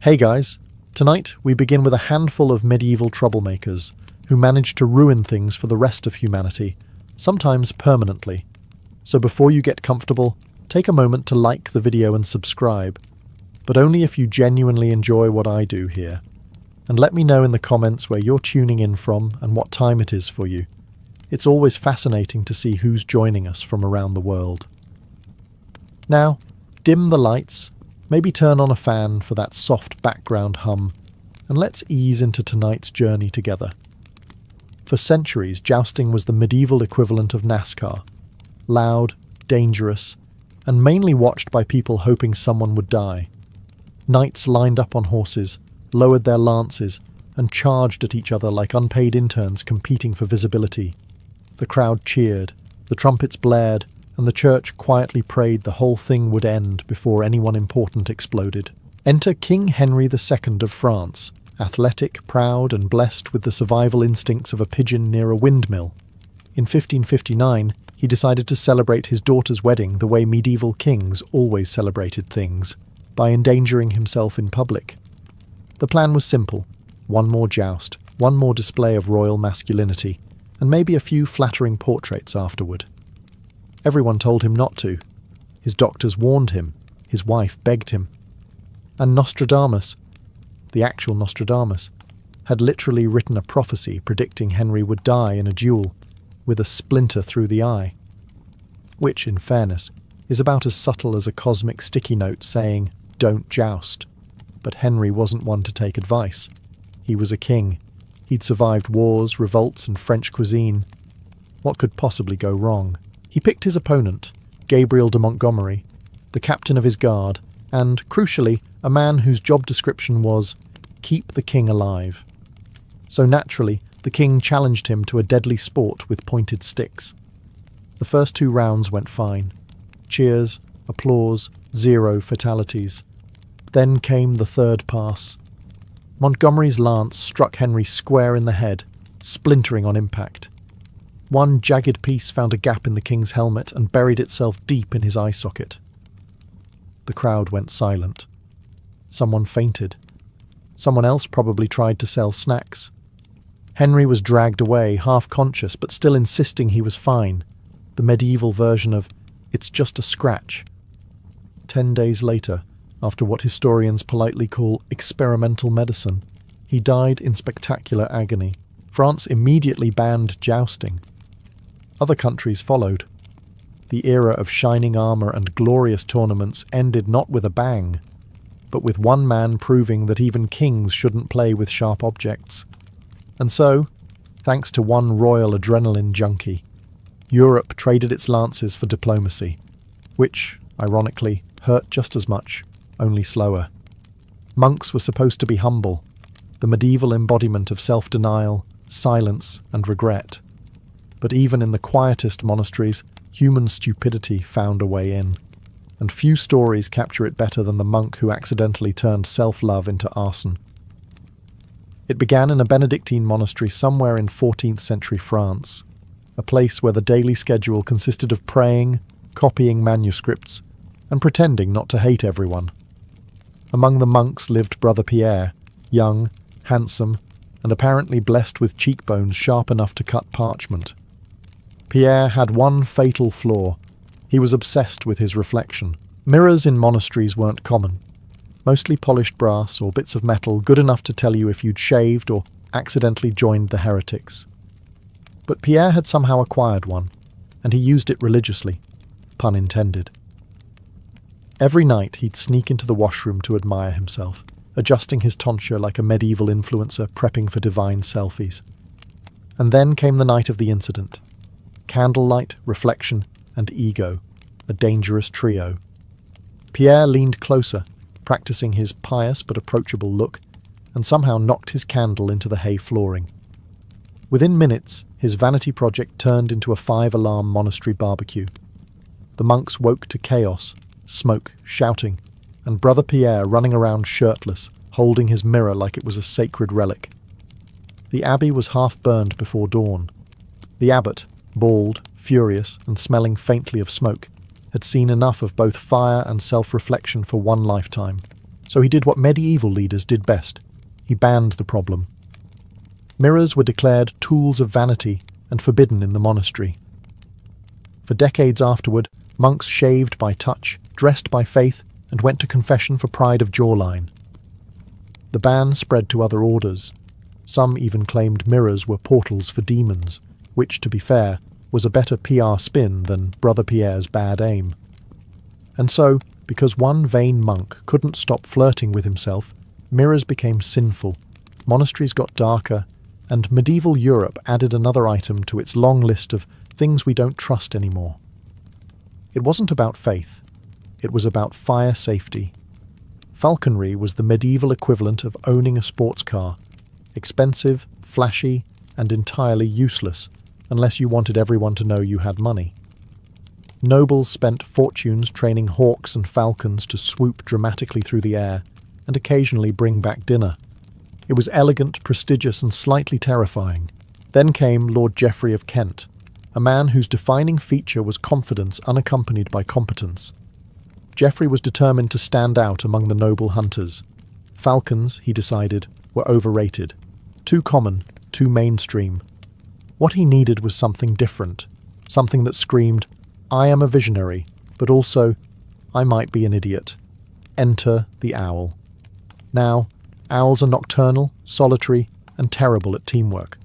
Hey guys, tonight we begin with a handful of medieval troublemakers who managed to ruin things for the rest of humanity, sometimes permanently. So before you get comfortable, take a moment to like the video and subscribe, but only if you genuinely enjoy what I do here. And let me know in the comments where you're tuning in from and what time it is for you. It's always fascinating to see who's joining us from around the world. Now, dim the lights, maybe turn on a fan for that soft background hum, and let's ease into tonight's journey together. For centuries, jousting was the medieval equivalent of NASCAR. Loud, dangerous, and mainly watched by people hoping someone would die. Knights lined up on horses, lowered their lances, and charged at each other like unpaid interns competing for visibility. The crowd cheered, the trumpets blared, and the church quietly prayed the whole thing would end before anyone important exploded. Enter King Henry II of France, athletic, proud, and blessed with the survival instincts of a pigeon near a windmill. In 1559, he decided to celebrate his daughter's wedding the way medieval kings always celebrated things, by endangering himself in public. The plan was simple: one more joust, one more display of royal masculinity, and maybe a few flattering portraits afterward. Everyone told him not to. His doctors warned him. His wife begged him. And Nostradamus, the actual Nostradamus, had literally written a prophecy predicting Henry would die in a duel with a splinter through the eye. Which, in fairness, is about as subtle as a cosmic sticky note saying, "Don't joust." But Henry wasn't one to take advice. He was a king. He'd survived wars, revolts, and French cuisine. What could possibly go wrong? He picked his opponent, Gabriel de Montgomery, the captain of his guard, and, crucially, a man whose job description was, "Keep the king alive." So naturally, the king challenged him to a deadly sport with pointed sticks. The first 2 rounds went fine. Cheers, applause, 0 fatalities. Then came the third pass. Montgomery's lance struck Henry square in the head, splintering on impact. One jagged piece found a gap in the king's helmet and buried itself deep in his eye socket. The crowd went silent. Someone fainted. Someone else probably tried to sell snacks. Henry was dragged away, half-conscious, but still insisting he was fine. The medieval version of, "It's just a scratch." 10 days later, after what historians politely call experimental medicine, he died in spectacular agony. France immediately banned jousting. Other countries followed. The era of shining armour and glorious tournaments ended not with a bang, but with one man proving that even kings shouldn't play with sharp objects. And so, thanks to one royal adrenaline junkie, Europe traded its lances for diplomacy, which, ironically, hurt just as much, only slower. Monks were supposed to be humble, the medieval embodiment of self-denial, silence, and regret. But even in the quietest monasteries, human stupidity found a way in. And few stories capture it better than the monk who accidentally turned self-love into arson. It began in a Benedictine monastery somewhere in 14th century France, a place where the daily schedule consisted of praying, copying manuscripts, and pretending not to hate everyone. Among the monks lived Brother Pierre, young, handsome, and apparently blessed with cheekbones sharp enough to cut parchment. Pierre had one fatal flaw. He was obsessed with his reflection. Mirrors in monasteries weren't common. Mostly polished brass or bits of metal good enough to tell you if you'd shaved or accidentally joined the heretics. But Pierre had somehow acquired one, and he used it religiously, pun intended. Every night he'd sneak into the washroom to admire himself, adjusting his tonsure like a medieval influencer prepping for divine selfies. And then came the night of the incident. Candlelight, reflection, and ego, a dangerous trio. Pierre leaned closer, practicing his pious but approachable look, and somehow knocked his candle into the hay flooring. Within minutes, his vanity project turned into a 5-alarm monastery barbecue. The monks woke to chaos, smoke, shouting, and Brother Pierre running around shirtless, holding his mirror like it was a sacred relic. The abbey was half burned before dawn. The abbot, bald, furious, and smelling faintly of smoke, had seen enough of both fire and self-reflection for one lifetime, So he did what medieval leaders did best. He banned the problem. Mirrors were declared tools of vanity and forbidden in the monastery. For decades afterward, monks shaved by touch, dressed by faith, and went to confession for pride of jawline. The ban spread to other orders. Some even claimed mirrors were portals for demons, which, to be fair, was a better PR spin than Brother Pierre's bad aim. And so, because one vain monk couldn't stop flirting with himself, mirrors became sinful, monasteries got darker, and medieval Europe added another item to its long list of things we don't trust anymore. It wasn't about faith. It was about fire safety. Falconry was the medieval equivalent of owning a sports car, expensive, flashy, and entirely useless, unless you wanted everyone to know you had money. Nobles spent fortunes training hawks and falcons to swoop dramatically through the air and occasionally bring back dinner. It was elegant, prestigious, and slightly terrifying. Then came Lord Geoffrey of Kent, a man whose defining feature was confidence unaccompanied by competence. Geoffrey was determined to stand out among the noble hunters. Falcons, he decided, were overrated. Too common, too mainstream. What he needed was something different, something that screamed, "I am a visionary, but also, I might be an idiot." Enter the owl. Now, owls are nocturnal, solitary, and terrible at teamwork.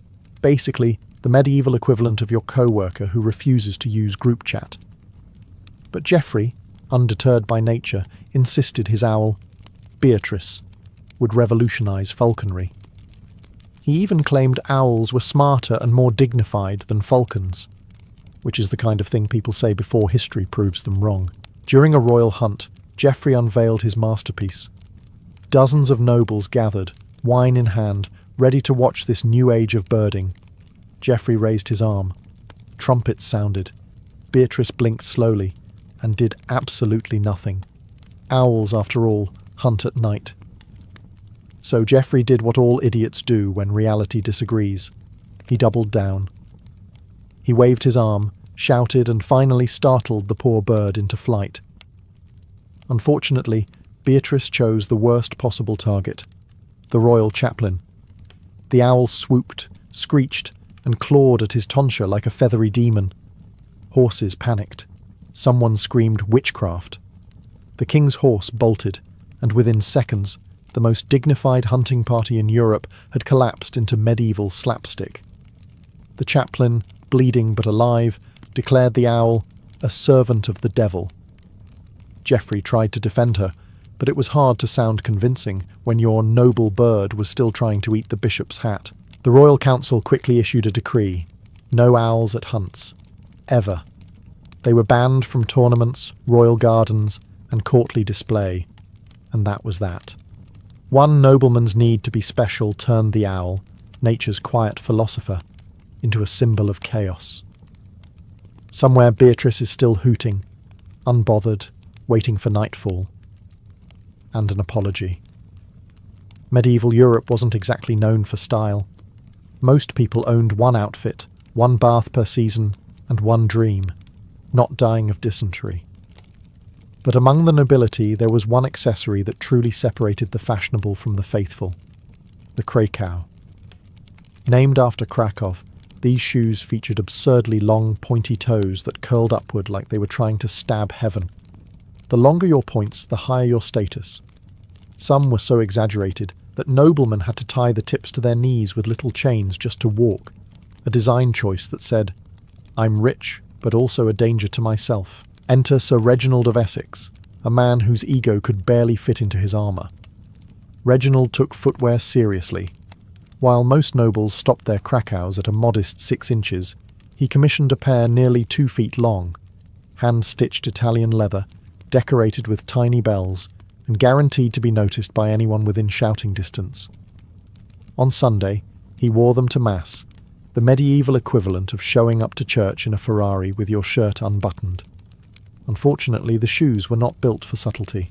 Basically, the medieval equivalent of your co-worker who refuses to use group chat. But Geoffrey, undeterred by nature, insisted his owl, Beatrice, would revolutionize falconry. He even claimed owls were smarter and more dignified than falcons, which is the kind of thing people say before history proves them wrong. During a royal hunt, Geoffrey unveiled his masterpiece. Dozens of nobles gathered, wine in hand, ready to watch this new age of birding. Geoffrey raised his arm. Trumpets sounded. Beatrice blinked slowly and did absolutely nothing. Owls, after all, hunt at night. So Geoffrey did what all idiots do when reality disagrees. He doubled down. He waved his arm, shouted, and finally startled the poor bird into flight. Unfortunately, Beatrice chose the worst possible target, the royal chaplain. The owl swooped, screeched, and clawed at his tonsure like a feathery demon. Horses panicked. Someone screamed witchcraft. The king's horse bolted, and within seconds, the most dignified hunting party in Europe had collapsed into medieval slapstick. The chaplain, bleeding but alive, declared the owl a servant of the devil. Geoffrey tried to defend her, but it was hard to sound convincing when your noble bird was still trying to eat the bishop's hat. The royal council quickly issued a decree: no owls at hunts. Ever. They were banned from tournaments, royal gardens, and courtly display. And that was that. One nobleman's need to be special turned the owl, nature's quiet philosopher, into a symbol of chaos. Somewhere Beatrice is still hooting, unbothered, waiting for nightfall. And an apology. Medieval Europe wasn't exactly known for style. Most people owned one outfit, one bath per season, and one dream: not dying of dysentery. But among the nobility there was one accessory that truly separated the fashionable from the faithful: the Krakow. Named after Krakow, these shoes featured absurdly long, pointy toes that curled upward like they were trying to stab heaven. The longer your points, the higher your status. Some were so exaggerated that noblemen had to tie the tips to their knees with little chains just to walk, a design choice that said, "I'm rich, but also a danger to myself." Enter Sir Reginald of Essex, a man whose ego could barely fit into his armour. Reginald took footwear seriously. While most nobles stopped their Krakows at a modest 6 inches, he commissioned a pair nearly 2 feet long, hand-stitched Italian leather, decorated with tiny bells, and guaranteed to be noticed by anyone within shouting distance. On Sunday, he wore them to Mass, the medieval equivalent of showing up to church in a Ferrari with your shirt unbuttoned. Unfortunately, the shoes were not built for subtlety.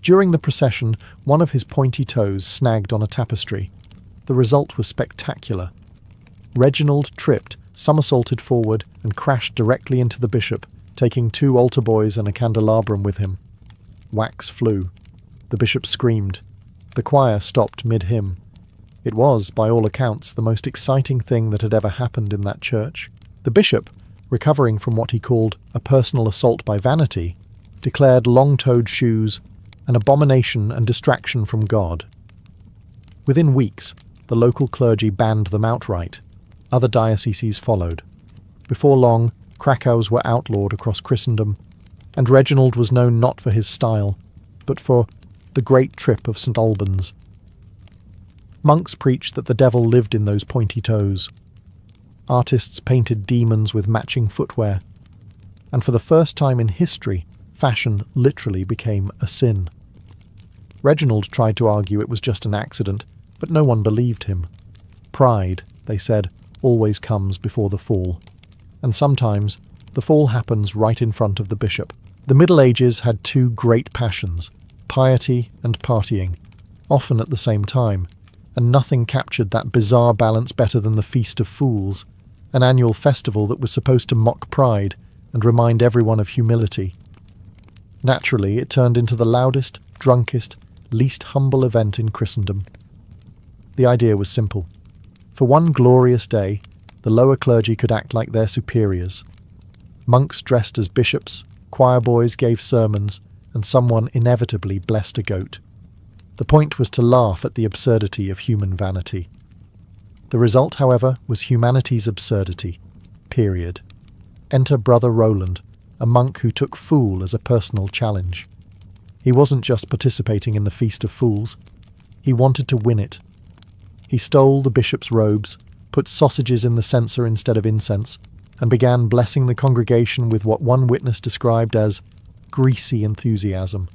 During the procession, one of his pointy toes snagged on a tapestry. The result was spectacular. Reginald tripped, somersaulted forward, and crashed directly into the bishop, taking 2 altar boys and a candelabrum with him. Wax flew. The bishop screamed. The choir stopped mid-hymn. It was, by all accounts, the most exciting thing that had ever happened in that church. The bishop, recovering from what he called a personal assault by vanity, declared long-toed shoes an abomination and distraction from God. Within weeks, the local clergy banned them outright. Other dioceses followed. Before long, Krakows were outlawed across Christendom, and Reginald was known not for his style, but for the Great Trip of St. Albans. Monks preached that the devil lived in those pointy toes. Artists painted demons with matching footwear, and for the first time in history, fashion literally became a sin. Reginald tried to argue it was just an accident, but no one believed him. Pride, they said, always comes before the fall. And sometimes the fall happens right in front of the bishop. The Middle Ages had two great passions, piety and partying, often at the same time, and nothing captured that bizarre balance better than the Feast of Fools, an annual festival that was supposed to mock pride and remind everyone of humility. Naturally, it turned into the loudest, drunkest, least humble event in Christendom. The idea was simple. For one glorious day, the lower clergy could act like their superiors. Monks dressed as bishops, choir boys gave sermons, and someone inevitably blessed a goat. The point was to laugh at the absurdity of human vanity. The result, however, was humanity's absurdity. Period. Enter Brother Roland, a monk who took fool as a personal challenge. He wasn't just participating in the Feast of Fools. He wanted to win it. He stole the bishop's robes, put sausages in the censer instead of incense, and began blessing the congregation with what one witness described as greasy enthusiasm.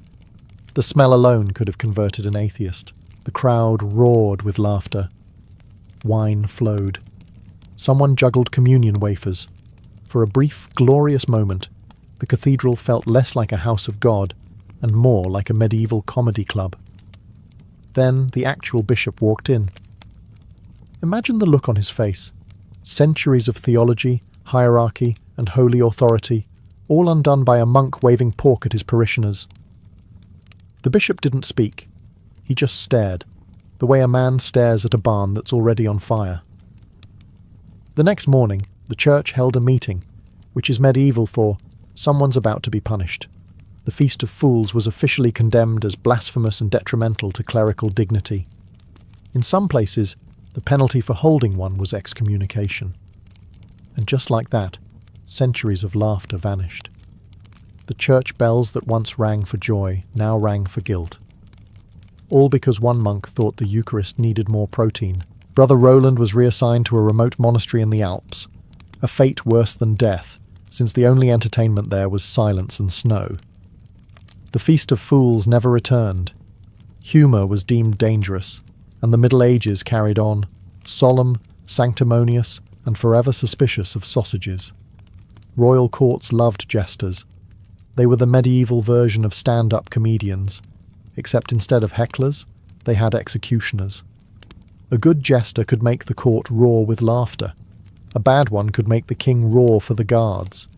The smell alone could have converted an atheist. The crowd roared with laughter. Wine flowed. Someone juggled communion wafers. For a brief, glorious moment, the cathedral felt less like a house of God and more like a medieval comedy club. Then the actual bishop walked in. Imagine the look on his face. Centuries of theology, hierarchy, and holy authority, all undone by a monk waving pork at his parishioners. The bishop didn't speak. He just stared, the way a man stares at a barn that's already on fire. The next morning, the church held a meeting, which is medieval for someone's about to be punished. The Feast of Fools was officially condemned as blasphemous and detrimental to clerical dignity. In some places, the penalty for holding one was excommunication. And just like that, centuries of laughter vanished. The church bells that once rang for joy now rang for guilt. All because one monk thought the Eucharist needed more protein. Brother Roland was reassigned to a remote monastery in the Alps, a fate worse than death, since the only entertainment there was silence and snow. The Feast of Fools never returned. Humour was deemed dangerous, and the Middle Ages carried on, solemn, sanctimonious, and forever suspicious of sausages. Royal courts loved jesters. They were the medieval version of stand-up comedians, except instead of hecklers, they had executioners. A good jester could make the court roar with laughter. A bad one could make the king roar for the guards.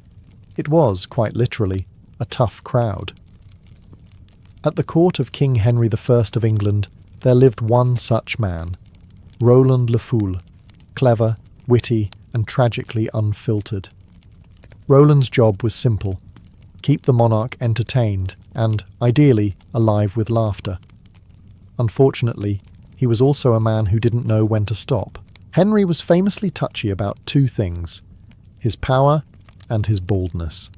It was, quite literally, a tough crowd. At the court of King Henry I of England, there lived one such man, Roland Le Fou, clever, witty, and tragically unfiltered. Roland's job was simple: keep the monarch entertained and, ideally, alive with laughter. Unfortunately, he was also a man who didn't know when to stop. Henry was famously touchy about two things: his power and his baldness.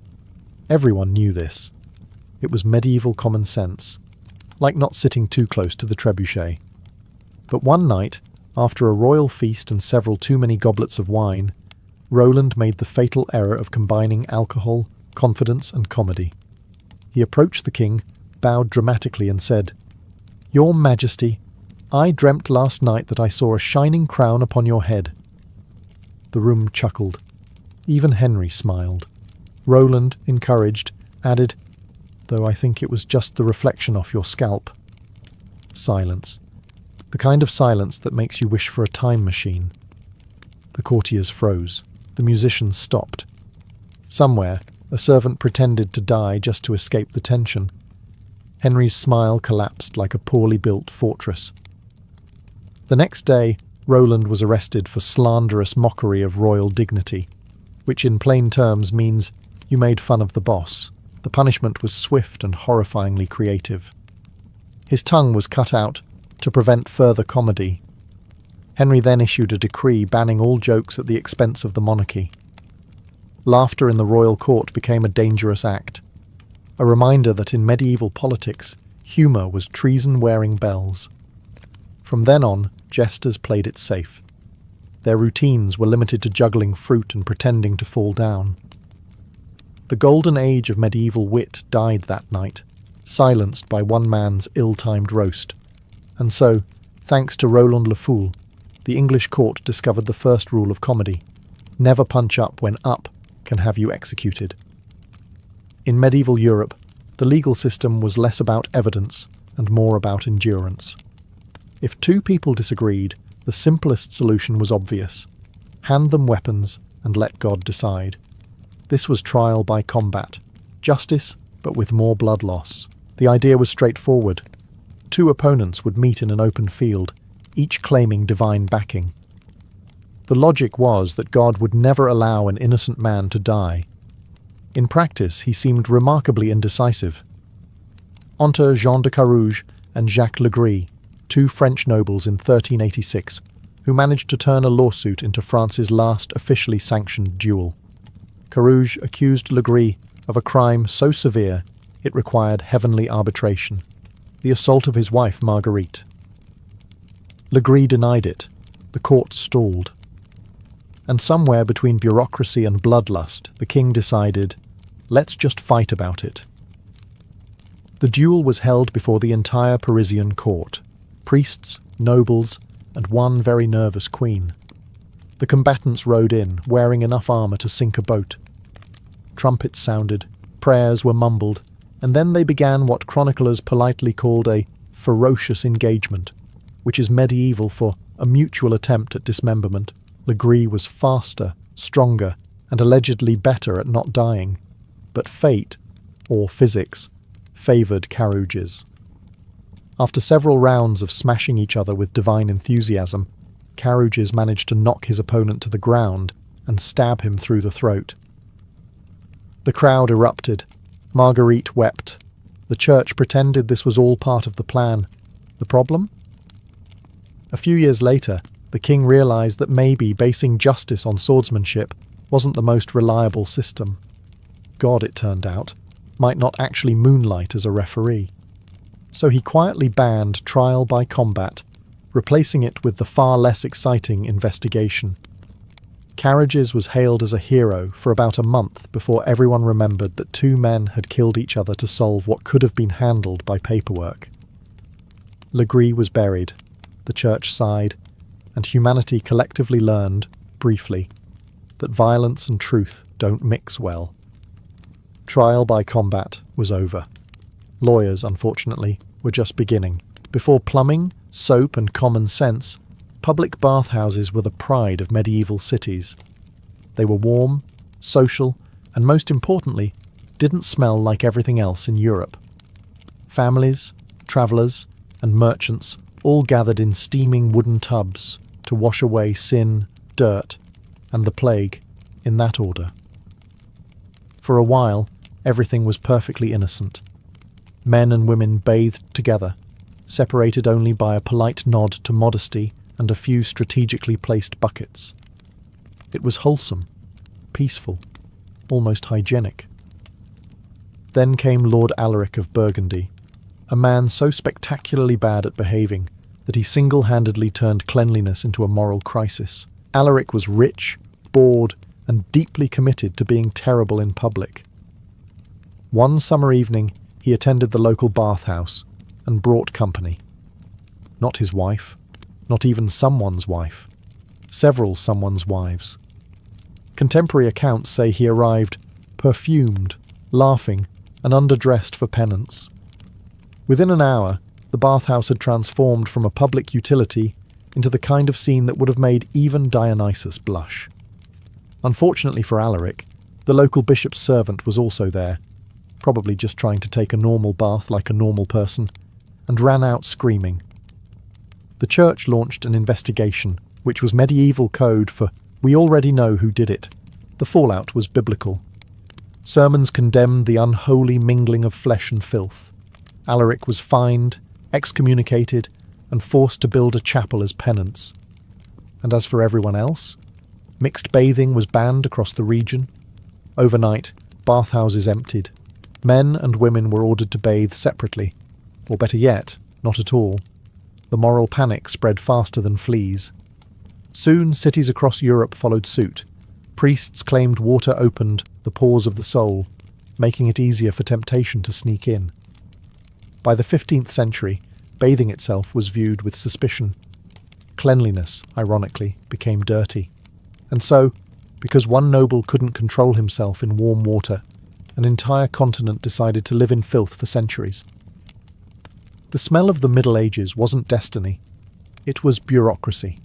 Everyone knew this. It was medieval common sense, like not sitting too close to the trebuchet. But one night, after a royal feast and several too many goblets of wine, Roland made the fatal error of combining alcohol, confidence, and comedy. He approached the king, bowed dramatically, and said, "Your Majesty, I dreamt last night that I saw a shining crown upon your head." The room chuckled. Even Henry smiled. Roland, encouraged, added, "Though I think it was just the reflection off your scalp." Silence. The kind of silence that makes you wish for a time machine. The courtiers froze. The musicians stopped. Somewhere, a servant pretended to die just to escape the tension. Henry's smile collapsed like a poorly built fortress. The next day, Roland was arrested for slanderous mockery of royal dignity, which in plain terms means you made fun of the boss. The punishment was swift and horrifyingly creative. His tongue was cut out to prevent further comedy. Henry then issued a decree banning all jokes at the expense of the monarchy. Laughter in the royal court became a dangerous act, a reminder that in medieval politics, humour was treason-wearing bells. From then on, jesters played it safe. Their routines were limited to juggling fruit and pretending to fall down. The golden age of medieval wit died that night, silenced by one man's ill-timed roast. And so, thanks to Roland Le Fou, the English court discovered the first rule of comedy: never punch up when up can have you executed. In medieval Europe, the legal system was less about evidence and more about endurance. If two people disagreed, the simplest solution was obvious: hand them weapons and let God decide. This was trial by combat, justice, but with more blood loss. The idea was straightforward. Two opponents would meet in an open field, each claiming divine backing. The logic was that God would never allow an innocent man to die. In practice, he seemed remarkably indecisive. Enter Jean de Carouge and Jacques Legris, two French nobles in 1386, who managed to turn a lawsuit into France's last officially sanctioned duel. Carouge accused Legris of a crime so severe it required heavenly arbitration: the assault of his wife Marguerite. Legris denied it. The court stalled. And somewhere between bureaucracy and bloodlust, the king decided, let's just fight about it. The duel was held before the entire Parisian court: priests, nobles, and one very nervous queen. The combatants rode in, wearing enough armour to sink a boat. Trumpets sounded, prayers were mumbled, and then they began what chroniclers politely called a ferocious engagement, which is medieval for a mutual attempt at dismemberment. Legris was faster, stronger, and allegedly better at not dying, but fate, or physics, favoured Carouge's. After several rounds of smashing each other with divine enthusiasm, Carouge's managed to knock his opponent to the ground and stab him through the throat. The crowd erupted. Marguerite wept. The church pretended this was all part of the plan. The problem? A few years later, the king realised that maybe basing justice on swordsmanship wasn't the most reliable system. God, it turned out, might not actually moonlight as a referee. So he quietly banned trial by combat, replacing it with the far less exciting investigation. Carouge's was hailed as a hero for about a month before everyone remembered that two men had killed each other to solve what could have been handled by paperwork. Legris was buried, the church sighed, and humanity collectively learned, briefly, that violence and truth don't mix well. Trial by combat was over. Lawyers, unfortunately, were just beginning. Before plumbing, soap and common sense, public bathhouses were the pride of medieval cities. They were warm, social, and most importantly, didn't smell like everything else in Europe. Families, travellers, and merchants all gathered in steaming wooden tubs to wash away sin, dirt, and the plague, in that order. For a while, everything was perfectly innocent. Men and women bathed together, separated only by a polite nod to modesty and a few strategically placed buckets. It was wholesome, peaceful, almost hygienic. Then came Lord Alaric of Burgundy, a man so spectacularly bad at behaving that he single-handedly turned cleanliness into a moral crisis. Alaric was rich, bored, and deeply committed to being terrible in public. One summer evening, he attended the local bathhouse and brought company. Not his wife, not even someone's wife, several someone's wives. Contemporary accounts say he arrived perfumed, laughing, and underdressed for penance. Within an hour, the bathhouse had transformed from a public utility into the kind of scene that would have made even Dionysus blush. Unfortunately for Alaric, the local bishop's servant was also there, probably just trying to take a normal bath like a normal person, and ran out screaming. The church launched an investigation, which was medieval code for "we already know who did it." The fallout was biblical. Sermons condemned the unholy mingling of flesh and filth. Alaric was fined, excommunicated, and forced to build a chapel as penance. And as for everyone else, mixed bathing was banned across the region. Overnight, bathhouses emptied. Men and women were ordered to bathe separately, or better yet, not at all. The moral panic spread faster than fleas. Soon, cities across Europe followed suit. Priests claimed water opened the pores of the soul, making it easier for temptation to sneak in. By the 15th century, bathing itself was viewed with suspicion. Cleanliness, ironically, became dirty. And so, because one noble couldn't control himself in warm water, an entire continent decided to live in filth for centuries. The smell of the Middle Ages wasn't destiny, it was bureaucracy.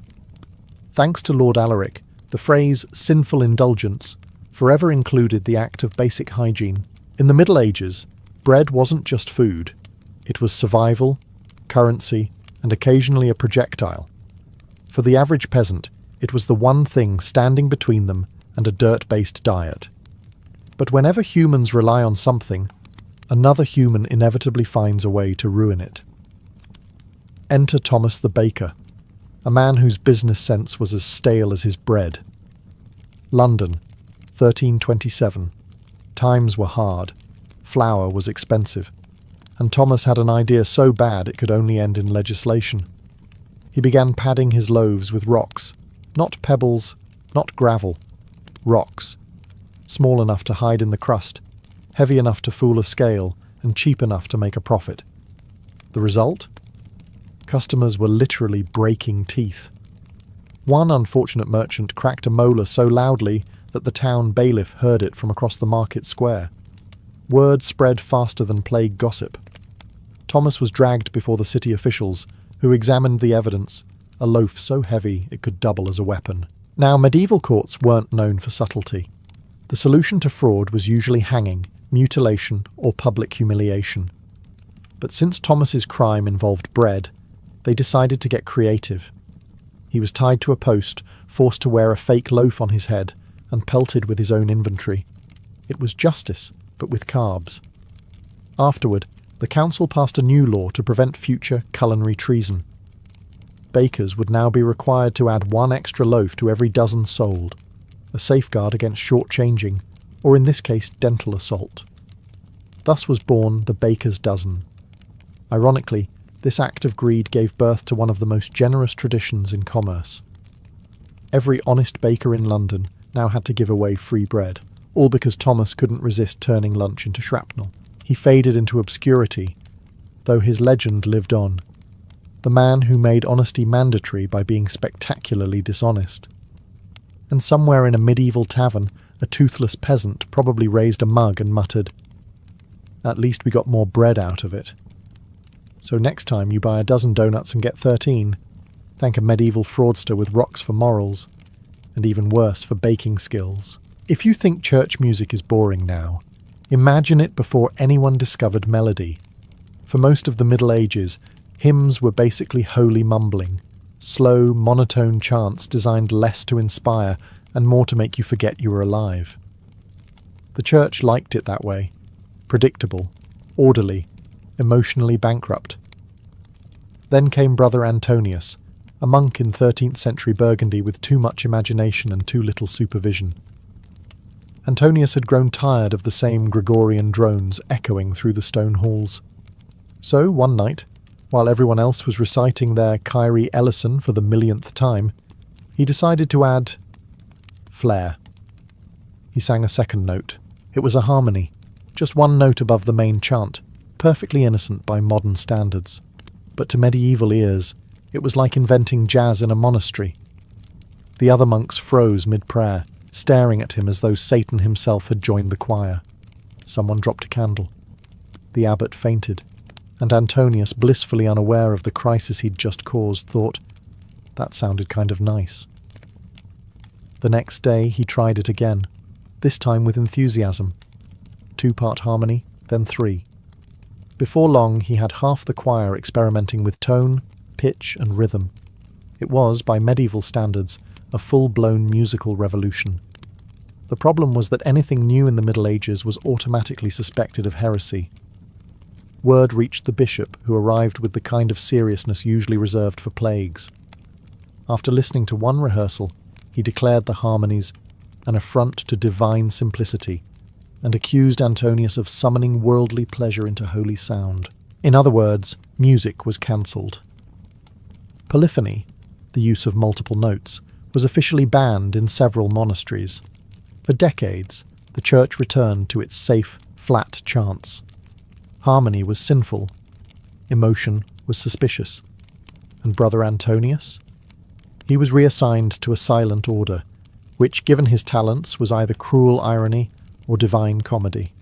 Thanks to Lord Alaric, the phrase sinful indulgence forever included the act of basic hygiene. In the Middle Ages, bread wasn't just food, it was survival, currency, and occasionally a projectile. For the average peasant, it was the one thing standing between them and a dirt-based diet. But whenever humans rely on something, another human inevitably finds a way to ruin it. Enter Thomas the Baker, a man whose business sense was as stale as his bread. London, 1327. Times were hard. Flour was expensive. And Thomas had an idea so bad it could only end in legislation. He began padding his loaves with rocks. Not pebbles, not gravel. Rocks. Small enough to hide in the crust, heavy enough to fool a scale, and cheap enough to make a profit. The result? Customers were literally breaking teeth. One unfortunate merchant cracked a molar so loudly that the town bailiff heard it from across the market square. Word spread faster than plague gossip. Thomas was dragged before the city officials, who examined the evidence, a loaf so heavy it could double as a weapon. Now, medieval courts weren't known for subtlety. The solution to fraud was usually hanging, mutilation, or public humiliation. But since Thomas's crime involved bread, they decided to get creative. He was tied to a post, forced to wear a fake loaf on his head, and pelted with his own inventory. It was justice, but with carbs. Afterward, the council passed a new law to prevent future culinary treason. Bakers would now be required to add one extra loaf to every dozen sold, a safeguard against shortchanging, or in this case dental assault. Thus was born the baker's dozen. Ironically, this act of greed gave birth to one of the most generous traditions in commerce. Every honest baker in London now had to give away free bread, all because Thomas couldn't resist turning lunch into shrapnel. He faded into obscurity, though his legend lived on. The man who made honesty mandatory by being spectacularly dishonest. And somewhere in a medieval tavern, a toothless peasant probably raised a mug and muttered, "At least we got more bread out of it." So next time you buy a dozen donuts and get 13, thank a medieval fraudster with rocks for morals, and even worse for baking skills. If you think church music is boring now, imagine it before anyone discovered melody. For most of the Middle Ages, hymns were basically holy mumbling, slow, monotone chants designed less to inspire and more to make you forget you were alive. The church liked it that way, predictable, orderly, emotionally bankrupt. Then came Brother Antonius, a monk in 13th century Burgundy with too much imagination and too little supervision. Antonius had grown tired of the same Gregorian drones echoing through the stone halls. So, one night, while everyone else was reciting their Kyrie Eleison for the millionth time, he decided to add flair. He sang a second note. It was a harmony, just one note above the main chant, perfectly innocent by modern standards. But to medieval ears, it was like inventing jazz in a monastery. The other monks froze mid-prayer, staring at him as though Satan himself had joined the choir. Someone dropped a candle. The abbot fainted, and Antonius, blissfully unaware of the crisis he'd just caused, thought, that sounded kind of nice. The next day he tried it again, this time with enthusiasm. 2-part harmony, then 3. Before long, he had half the choir experimenting with tone, pitch, and rhythm. It was, by medieval standards, a full-blown musical revolution. The problem was that anything new in the Middle Ages was automatically suspected of heresy. Word reached the bishop, who arrived with the kind of seriousness usually reserved for plagues. After listening to one rehearsal, he declared the harmonies an affront to divine simplicity, and accused Antonius of summoning worldly pleasure into holy sound. In other words, music was cancelled. Polyphony, the use of multiple notes, was officially banned in several monasteries. For decades, the church returned to its safe, flat chants. Harmony was sinful. Emotion was suspicious. And Brother Antonius? He was reassigned to a silent order, which, given his talents, was either cruel irony or divine comedy.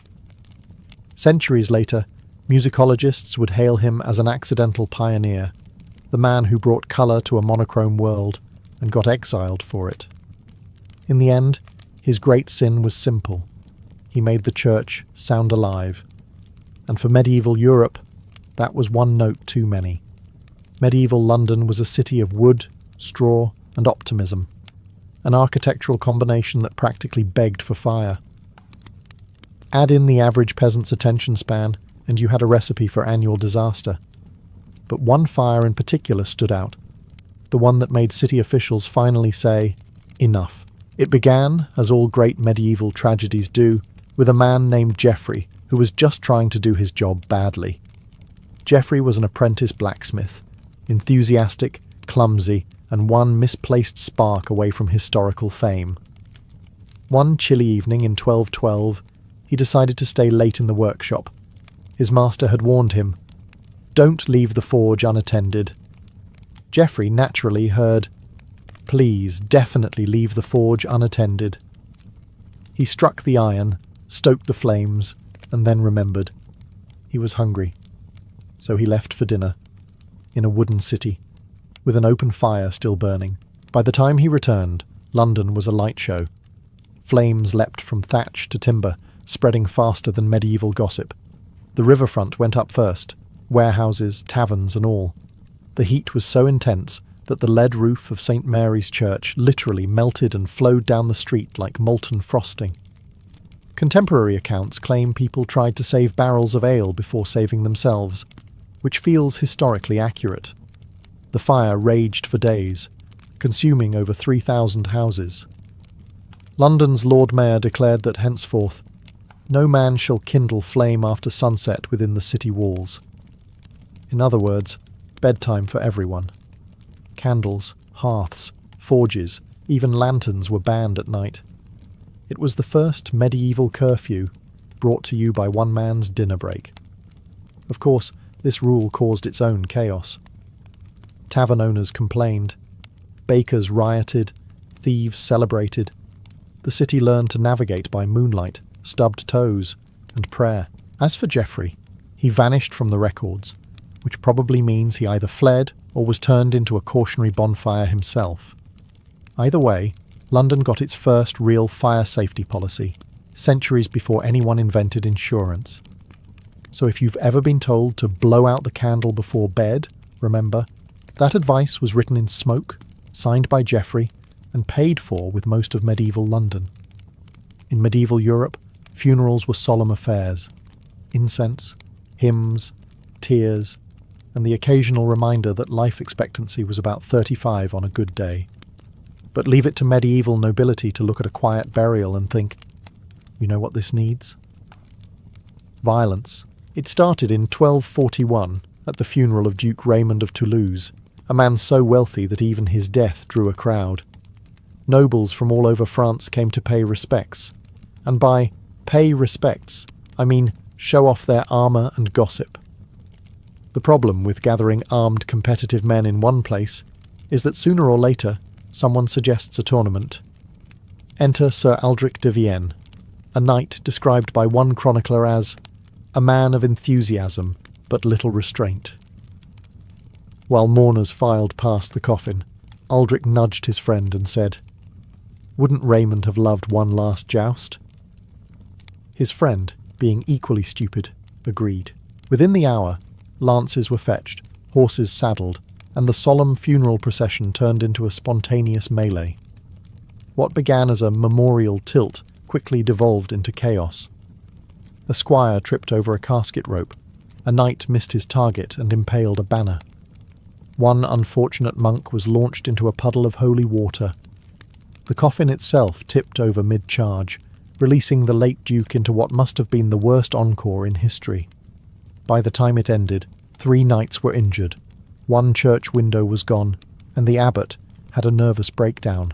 Centuries later, musicologists would hail him as an accidental pioneer, the man who brought colour to a monochrome world and got exiled for it. In the end, his great sin was simple. He made the church sound alive. And for medieval Europe, that was one note too many. Medieval London was a city of wood, straw, and optimism, an architectural combination that practically begged for fire. Add in the average peasant's attention span, and you had a recipe for annual disaster. But one fire in particular stood out, the one that made city officials finally say, enough. It began, as all great medieval tragedies do, with a man named Geoffrey, who was just trying to do his job badly. Geoffrey was an apprentice blacksmith, enthusiastic, clumsy, and one misplaced spark away from historical fame. One chilly evening in 1212, he decided to stay late in the workshop. His master had warned him, "Don't leave the forge unattended." Geoffrey naturally heard, "Please, definitely leave the forge unattended." He struck the iron, stoked the flames, and then remembered. He was hungry, so he left for dinner, in a wooden city, with an open fire still burning. By the time he returned, London was a light show. Flames leapt from thatch to timber, spreading faster than medieval gossip. The riverfront went up first, warehouses, taverns and all. The heat was so intense that the lead roof of St. Mary's Church literally melted and flowed down the street like molten frosting. Contemporary accounts claim people tried to save barrels of ale before saving themselves, which feels historically accurate. The fire raged for days, consuming over 3,000 houses. London's Lord Mayor declared that henceforth, no man shall kindle flame after sunset within the city walls. In other words, bedtime for everyone. Candles, hearths, forges, even lanterns were banned at night. It was the first medieval curfew, brought to you by one man's dinner break. Of course, this rule caused its own chaos. Tavern owners complained. Bakers rioted. Thieves celebrated. The city learned to navigate by moonlight, stubbed toes, and prayer. As for Geoffrey, he vanished from the records, which probably means he either fled or was turned into a cautionary bonfire himself. Either way, London got its first real fire safety policy, centuries before anyone invented insurance. So if you've ever been told to blow out the candle before bed, remember, that advice was written in smoke, signed by Geoffrey, and paid for with most of medieval London. In medieval Europe, funerals were solemn affairs. Incense, hymns, tears, and the occasional reminder that life expectancy was about 35 on a good day. But leave it to medieval nobility to look at a quiet burial and think, you know what this needs? Violence. It started in 1241 at the funeral of Duke Raymond of Toulouse, a man so wealthy that even his death drew a crowd. Nobles from all over France came to pay respects. And by pay respects, I mean show off their armour and gossip. The problem with gathering armed competitive men in one place is that sooner or later someone suggests a tournament. Enter Sir Aldric de Vienne, a knight described by one chronicler as a man of enthusiasm but little restraint. While mourners filed past the coffin, Aldric nudged his friend and said, "Wouldn't Raymond have loved one last joust?" His friend, being equally stupid, agreed. Within the hour, lances were fetched, horses saddled, and the solemn funeral procession turned into a spontaneous melee. What began as a memorial tilt quickly devolved into chaos. A squire tripped over a casket rope. A knight missed his target and impaled a banner. One unfortunate monk was launched into a puddle of holy water. The coffin itself tipped over mid-charge, releasing the late Duke into what must have been the worst encore in history. By the time it ended, 3 knights were injured, 1 church window was gone, and the abbot had a nervous breakdown.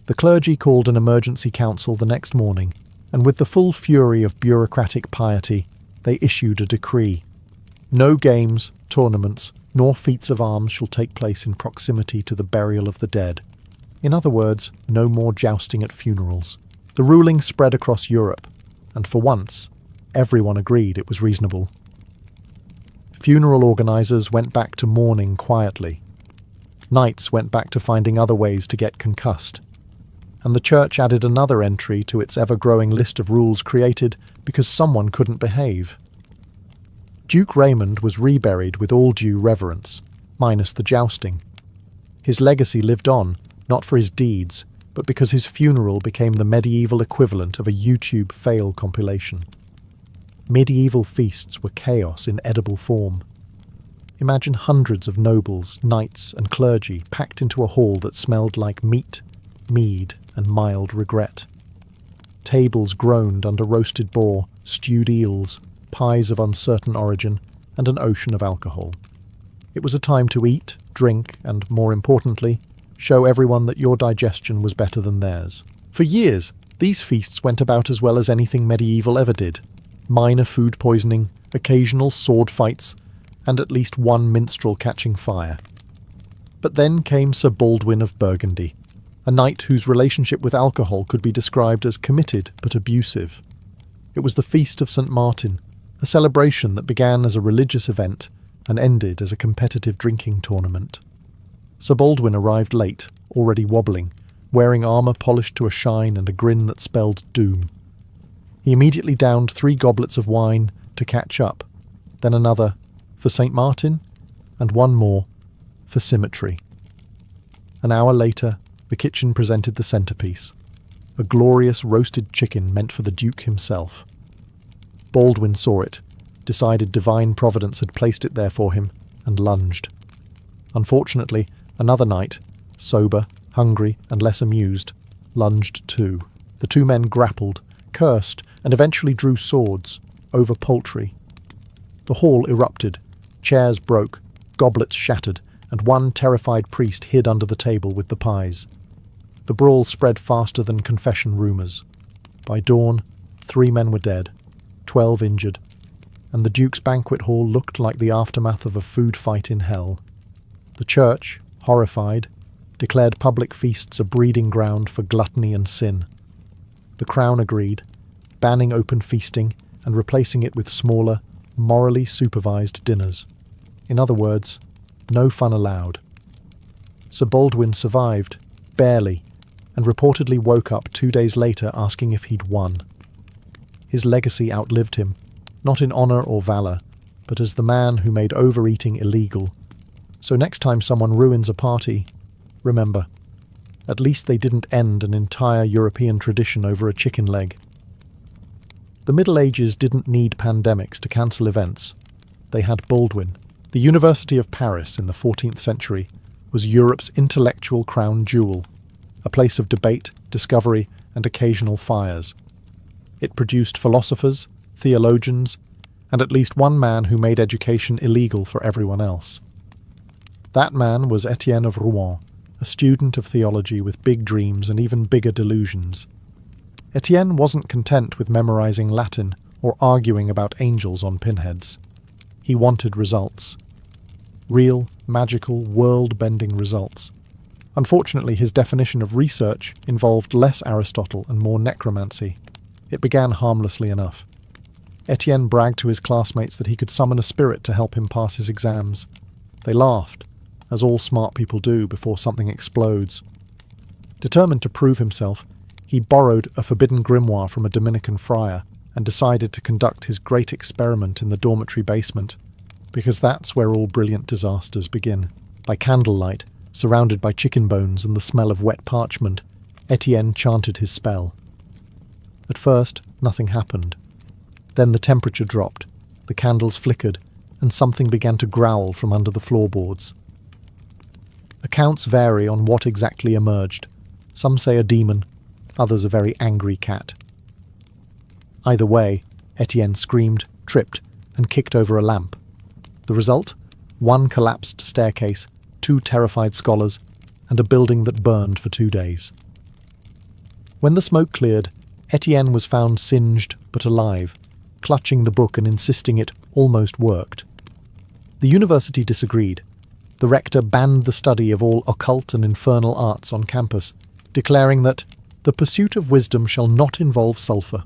The clergy called an emergency council the next morning, and with the full fury of bureaucratic piety, they issued a decree. No games, tournaments, nor feats of arms shall take place in proximity to the burial of the dead. In other words, no more jousting at funerals. The ruling spread across Europe, and for once, everyone agreed it was reasonable. Funeral organisers went back to mourning quietly. Knights went back to finding other ways to get concussed. And the church added another entry to its ever-growing list of rules created because someone couldn't behave. Duke Raymond was reburied with all due reverence, minus the jousting. His legacy lived on, not for his deeds, but because his funeral became the medieval equivalent of a YouTube fail compilation. Medieval feasts were chaos in edible form. Imagine hundreds of nobles, knights, and clergy packed into a hall that smelled like meat, mead, and mild regret. Tables groaned under roasted boar, stewed eels, pies of uncertain origin, and an ocean of alcohol. It was a time to eat, drink, and, more importantly, show everyone that your digestion was better than theirs. For years, these feasts went about as well as anything medieval ever did. Minor food poisoning, occasional sword fights, and at least one minstrel catching fire. But then came Sir Baldwin of Burgundy, a knight whose relationship with alcohol could be described as committed but abusive. It was the Feast of St. Martin, a celebration that began as a religious event and ended as a competitive drinking tournament. Sir Baldwin arrived late, already wobbling, wearing armour polished to a shine and a grin that spelled doom. He immediately downed 3 goblets of wine to catch up, then another for St. Martin, and one more for symmetry. An hour later, the kitchen presented the centrepiece, a glorious roasted chicken meant for the Duke himself. Baldwin saw it, decided divine providence had placed it there for him, and lunged. Unfortunately, another knight, sober, hungry, and less amused, lunged too. The 2 men grappled, cursed, and eventually drew swords, over poultry. The hall erupted, chairs broke, goblets shattered, and one terrified priest hid under the table with the pies. The brawl spread faster than confession rumours. By dawn, 3 men were dead, 12 injured, and the Duke's banquet hall looked like the aftermath of a food fight in hell. The church, horrified, declared public feasts a breeding ground for gluttony and sin. The Crown agreed, banning open feasting and replacing it with smaller, morally supervised dinners. In other words, no fun allowed. Sir Baldwin survived, barely, and reportedly woke up 2 days later asking if he'd won. His legacy outlived him, not in honour or valour, but as the man who made overeating illegal. So next time someone ruins a party, remember, at least they didn't end an entire European tradition over a chicken leg. The Middle Ages didn't need pandemics to cancel events. They had Baldwin. The University of Paris in the 14th century was Europe's intellectual crown jewel, a place of debate, discovery, and occasional fires. It produced philosophers, theologians, and at least one man who made education illegal for everyone else. That man was Etienne of Rouen, a student of theology with big dreams and even bigger delusions. Etienne wasn't content with memorizing Latin or arguing about angels on pinheads. He wanted results. Real, magical, world-bending results. Unfortunately, his definition of research involved less Aristotle and more necromancy. It began harmlessly enough. Etienne bragged to his classmates that he could summon a spirit to help him pass his exams. They laughed, as all smart people do before something explodes. Determined to prove himself, he borrowed a forbidden grimoire from a Dominican friar, and decided to conduct his great experiment in the dormitory basement, because that's where all brilliant disasters begin. By candlelight, surrounded by chicken bones and the smell of wet parchment, Etienne chanted his spell. At first, nothing happened. Then the temperature dropped, the candles flickered, and something began to growl from under the floorboards. Accounts vary on what exactly emerged. Some say a demon, others a very angry cat. Either way, Etienne screamed, tripped, and kicked over a lamp. The result? One collapsed staircase, 2 terrified scholars, and a building that burned for 2 days. When the smoke cleared, Etienne was found singed but alive, clutching the book and insisting it almost worked. The university disagreed. The rector banned the study of all occult and infernal arts on campus, declaring that the pursuit of wisdom shall not involve sulphur.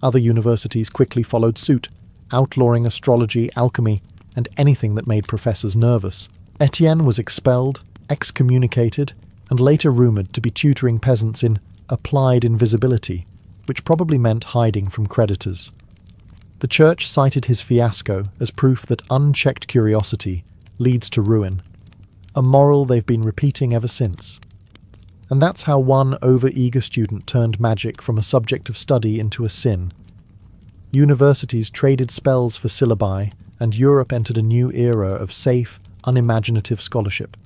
Other universities quickly followed suit, outlawing astrology, alchemy, and anything that made professors nervous. Etienne was expelled, excommunicated, and later rumoured to be tutoring peasants in applied invisibility, which probably meant hiding from creditors. The church cited his fiasco as proof that unchecked curiosity leads to ruin, a moral they've been repeating ever since. And that's how one over-eager student turned magic from a subject of study into a sin. Universities traded spells for syllabi, and Europe entered a new era of safe, unimaginative scholarship.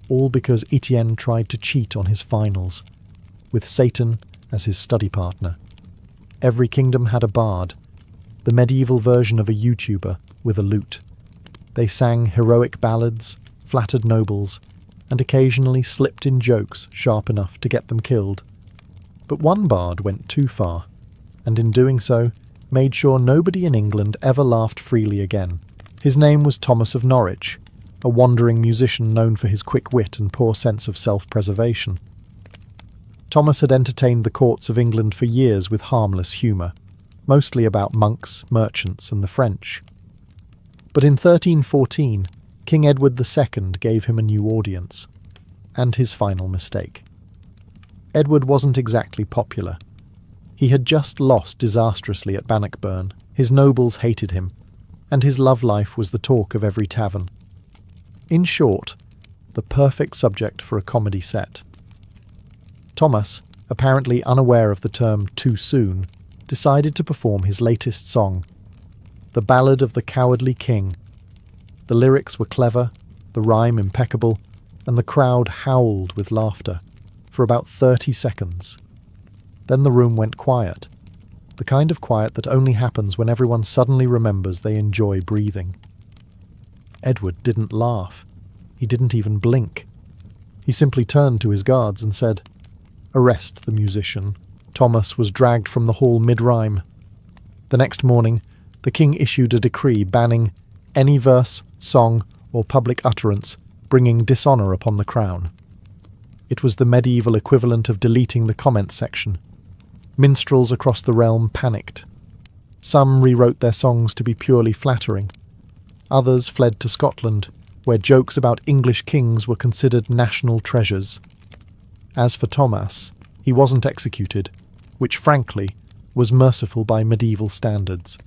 All because Etienne tried to cheat on his finals, with Satan as his study partner. Every kingdom had a bard, the medieval version of a YouTuber with a lute. They sang heroic ballads, flattered nobles, and occasionally slipped in jokes sharp enough to get them killed. But one bard went too far, and in doing so, made sure nobody in England ever laughed freely again. His name was Thomas of Norwich, a wandering musician known for his quick wit and poor sense of self-preservation. Thomas had entertained the courts of England for years with harmless humour, mostly about monks, merchants, and the French. But in 1314, King Edward II gave him a new audience, and his final mistake. Edward wasn't exactly popular. He had just lost disastrously at Bannockburn, his nobles hated him, and his love life was the talk of every tavern. In short, the perfect subject for a comedy set. Thomas, apparently unaware of the term too soon, decided to perform his latest song, The Ballad of the Cowardly King. The lyrics were clever, the rhyme impeccable, and the crowd howled with laughter for about 30 seconds. Then the room went quiet, the kind of quiet that only happens when everyone suddenly remembers they enjoy breathing. Edward didn't laugh. He didn't even blink. He simply turned to his guards and said, "Arrest the musician." Thomas was dragged from the hall mid-rhyme. The next morning, the king issued a decree banning any verse, song, or public utterance bringing dishonour upon the crown. It was the medieval equivalent of deleting the comment section. Minstrels across the realm panicked. Some rewrote their songs to be purely flattering. Others fled to Scotland, where jokes about English kings were considered national treasures. As for Thomas, he wasn't executed, which frankly was merciful by medieval standards.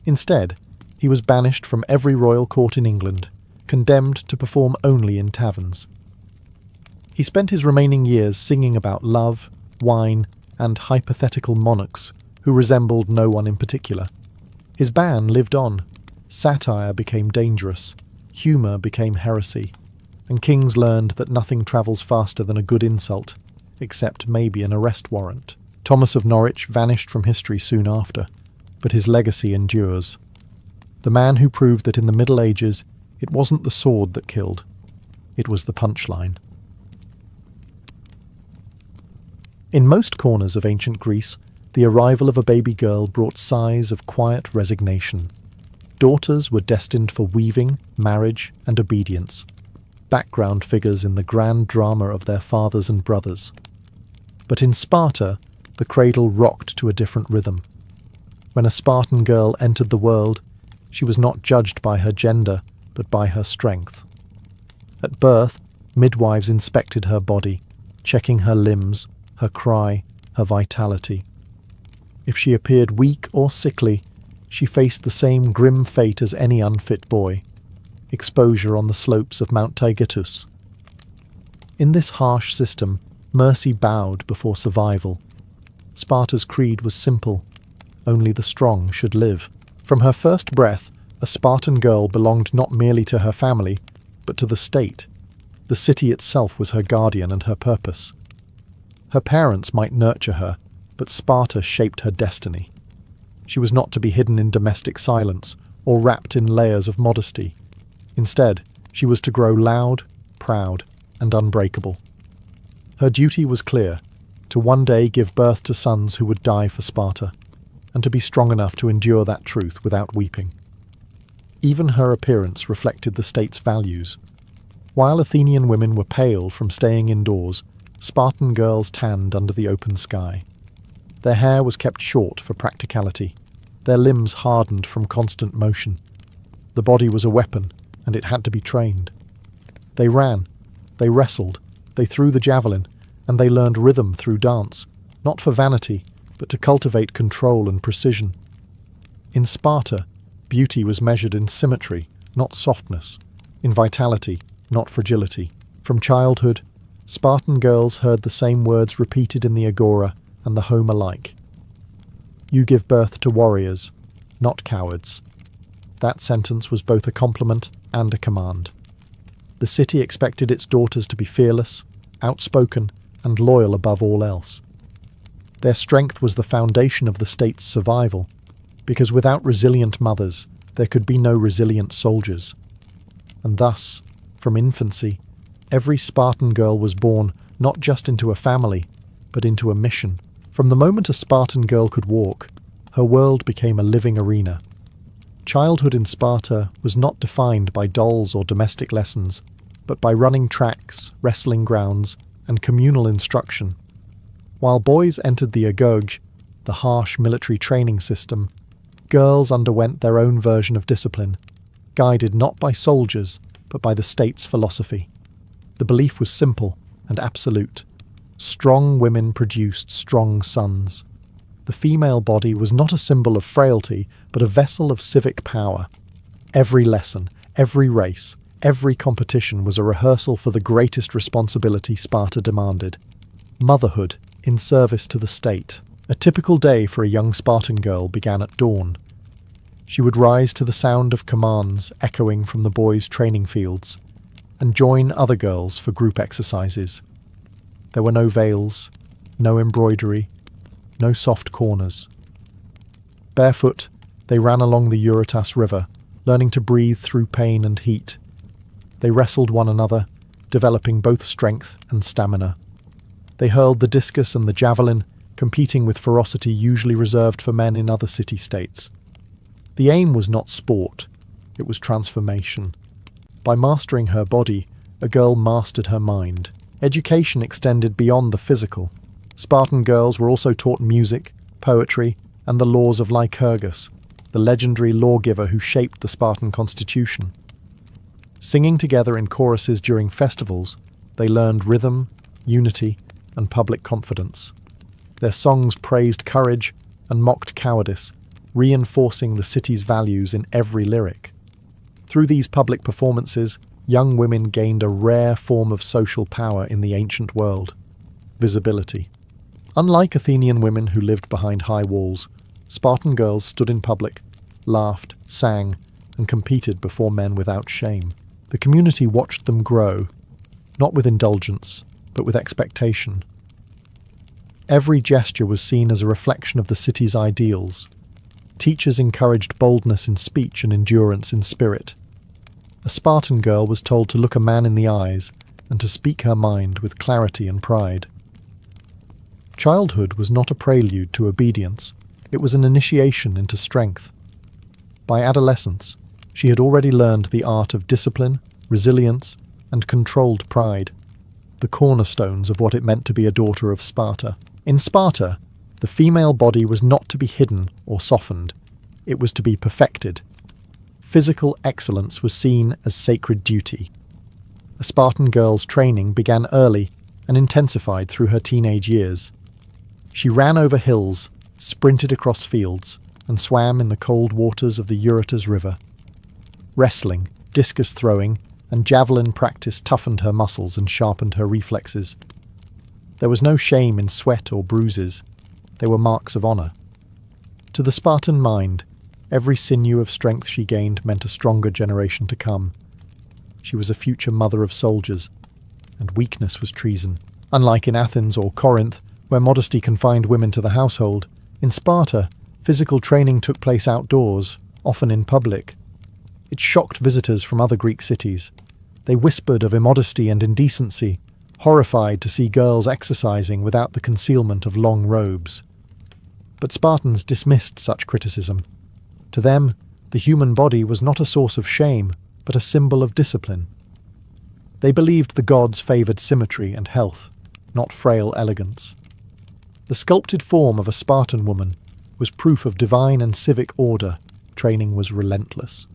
Instead, he was banished from every royal court in England, condemned to perform only in taverns. He spent his remaining years singing about love, wine, and hypothetical monarchs who resembled no one in particular. His ban lived on. Satire became dangerous, humour became heresy, and kings learned that nothing travels faster than a good insult, except maybe an arrest warrant. Thomas of Norwich vanished from history soon after, but his legacy endures. The man who proved that in the Middle Ages it wasn't the sword that killed, it was the punchline. In most corners of ancient Greece, the arrival of a baby girl brought sighs of quiet resignation. Daughters were destined for weaving, marriage, and obedience, background figures in the grand drama of their fathers and brothers. But in Sparta, the cradle rocked to a different rhythm. When a Spartan girl entered the world, she was not judged by her gender, but by her strength. At birth, midwives inspected her body, checking her limbs, her cry, her vitality. If she appeared weak or sickly, she faced the same grim fate as any unfit boy: exposure on the slopes of Mount Taygetus. In this harsh system, mercy bowed before survival. Sparta's creed was simple: only the strong should live. From her first breath, a Spartan girl belonged not merely to her family, but to the state. The city itself was her guardian and her purpose. Her parents might nurture her, but Sparta shaped her destiny. She was not to be hidden in domestic silence or wrapped in layers of modesty. Instead, she was to grow loud, proud, and unbreakable. Her duty was clear: to one day give birth to sons who would die for Sparta, and to be strong enough to endure that truth without weeping. Even her appearance reflected the state's values. While Athenian women were pale from staying indoors, Spartan girls tanned under the open sky. Their hair was kept short for practicality. Their limbs hardened from constant motion. The body was a weapon, and it had to be trained. They ran, they wrestled, they threw the javelin, and they learned rhythm through dance, not for vanity, but to cultivate control and precision. In Sparta, beauty was measured in symmetry, not softness, in vitality, not fragility. From childhood, Spartan girls heard the same words repeated in the agora and the home alike. You give birth to warriors, not cowards. That sentence was both a compliment and a command. The city expected its daughters to be fearless, outspoken, and loyal above all else. Their strength was the foundation of the state's survival, because without resilient mothers, there could be no resilient soldiers. And thus, from infancy, every Spartan girl was born not just into a family, but into a mission. From the moment a Spartan girl could walk, her world became a living arena. Childhood in Sparta was not defined by dolls or domestic lessons, but by running tracks, wrestling grounds, and communal instruction. While boys entered the agorge, the harsh military training system, girls underwent their own version of discipline, guided not by soldiers, but by the state's philosophy. The belief was simple and absolute. Strong women produced strong sons. The female body was not a symbol of frailty, but a vessel of civic power. Every lesson, every race, every competition was a rehearsal for the greatest responsibility Sparta demanded: motherhood in service to the state. A typical day for a young Spartan girl began at dawn. She would rise to the sound of commands echoing from the boys' training fields, and join other girls for group exercises. There were no veils, no embroidery, no soft corners. Barefoot, they ran along the Eurotas River, learning to breathe through pain and heat. They wrestled one another, developing both strength and stamina. They hurled the discus and the javelin, competing with ferocity usually reserved for men in other city-states. The aim was not sport, it was transformation. By mastering her body, a girl mastered her mind. Education extended beyond the physical. Spartan girls were also taught music, poetry, and the laws of Lycurgus, the legendary lawgiver who shaped the Spartan constitution. Singing together in choruses during festivals, they learned rhythm, unity, and public confidence. Their songs praised courage and mocked cowardice, reinforcing the city's values in every lyric. Through these public performances, young women gained a rare form of social power in the ancient world: visibility. Unlike Athenian women who lived behind high walls, Spartan girls stood in public, laughed, sang, and competed before men without shame. The community watched them grow, not with indulgence, but with expectation. Every gesture was seen as a reflection of the city's ideals. Teachers encouraged boldness in speech and endurance in spirit. A Spartan girl was told to look a man in the eyes and to speak her mind with clarity and pride. Childhood was not a prelude to obedience, it was an initiation into strength. By adolescence, she had already learned the art of discipline, resilience, and controlled pride, the cornerstones of what it meant to be a daughter of Sparta. In Sparta, the female body was not to be hidden or softened, it was to be perfected. Physical excellence was seen as sacred duty. A Spartan girl's training began early and intensified through her teenage years. She ran over hills, sprinted across fields, and swam in the cold waters of the Eurotas River. Wrestling, discus throwing, and javelin practice toughened her muscles and sharpened her reflexes. There was no shame in sweat or bruises. They were marks of honour. To the Spartan mind, every sinew of strength she gained meant a stronger generation to come. She was a future mother of soldiers, and weakness was treason. Unlike in Athens or Corinth, where modesty confined women to the household, in Sparta, physical training took place outdoors, often in public. It shocked visitors from other Greek cities. They whispered of immodesty and indecency, horrified to see girls exercising without the concealment of long robes. But Spartans dismissed such criticism. To them, the human body was not a source of shame, but a symbol of discipline. They believed the gods favoured symmetry and health, not frail elegance. The sculpted form of a Spartan woman was proof of divine and civic order. Training was relentless.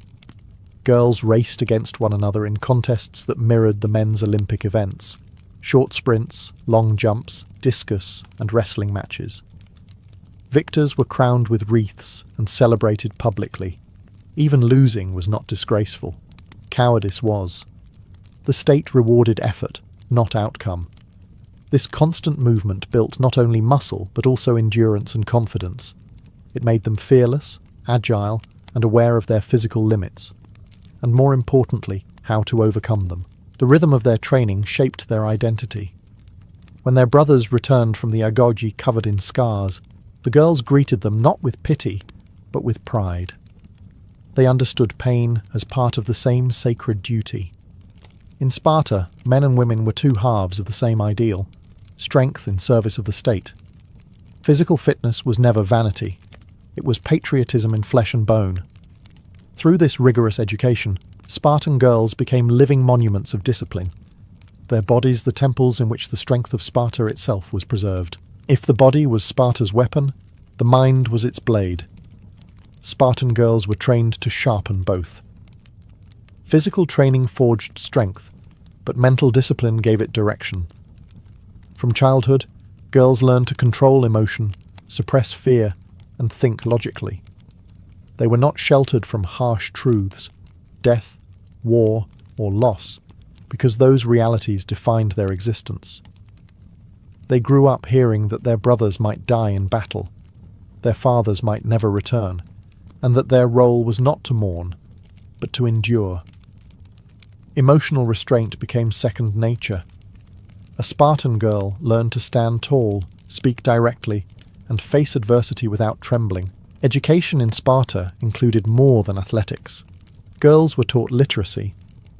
Girls raced against one another in contests that mirrored the men's Olympic events: short sprints, long jumps, discus, and wrestling matches. Victors were crowned with wreaths and celebrated publicly. Even losing was not disgraceful. Cowardice was. The state rewarded effort, not outcome. This constant movement built not only muscle but also endurance and confidence. It made them fearless, agile, and aware of their physical limits, and more importantly, how to overcome them. The rhythm of their training shaped their identity. When their brothers returned from the agoge covered in scars, the girls greeted them not with pity, but with pride. They understood pain as part of the same sacred duty. In Sparta, men and women were two halves of the same ideal: strength in service of the state. Physical fitness was never vanity. It was patriotism in flesh and bone. Through this rigorous education, Spartan girls became living monuments of discipline, their bodies the temples in which the strength of Sparta itself was preserved. If the body was Sparta's weapon, the mind was its blade. Spartan girls were trained to sharpen both. Physical training forged strength, but mental discipline gave it direction. From childhood, girls learned to control emotion, suppress fear, and think logically. They were not sheltered from harsh truths, death, war, or loss, because those realities defined their existence. They grew up hearing that their brothers might die in battle, their fathers might never return, and that their role was not to mourn, but to endure. Emotional restraint became second nature. A Spartan girl learned to stand tall, speak directly, and face adversity without trembling. Education in Sparta included more than athletics. Girls were taught literacy,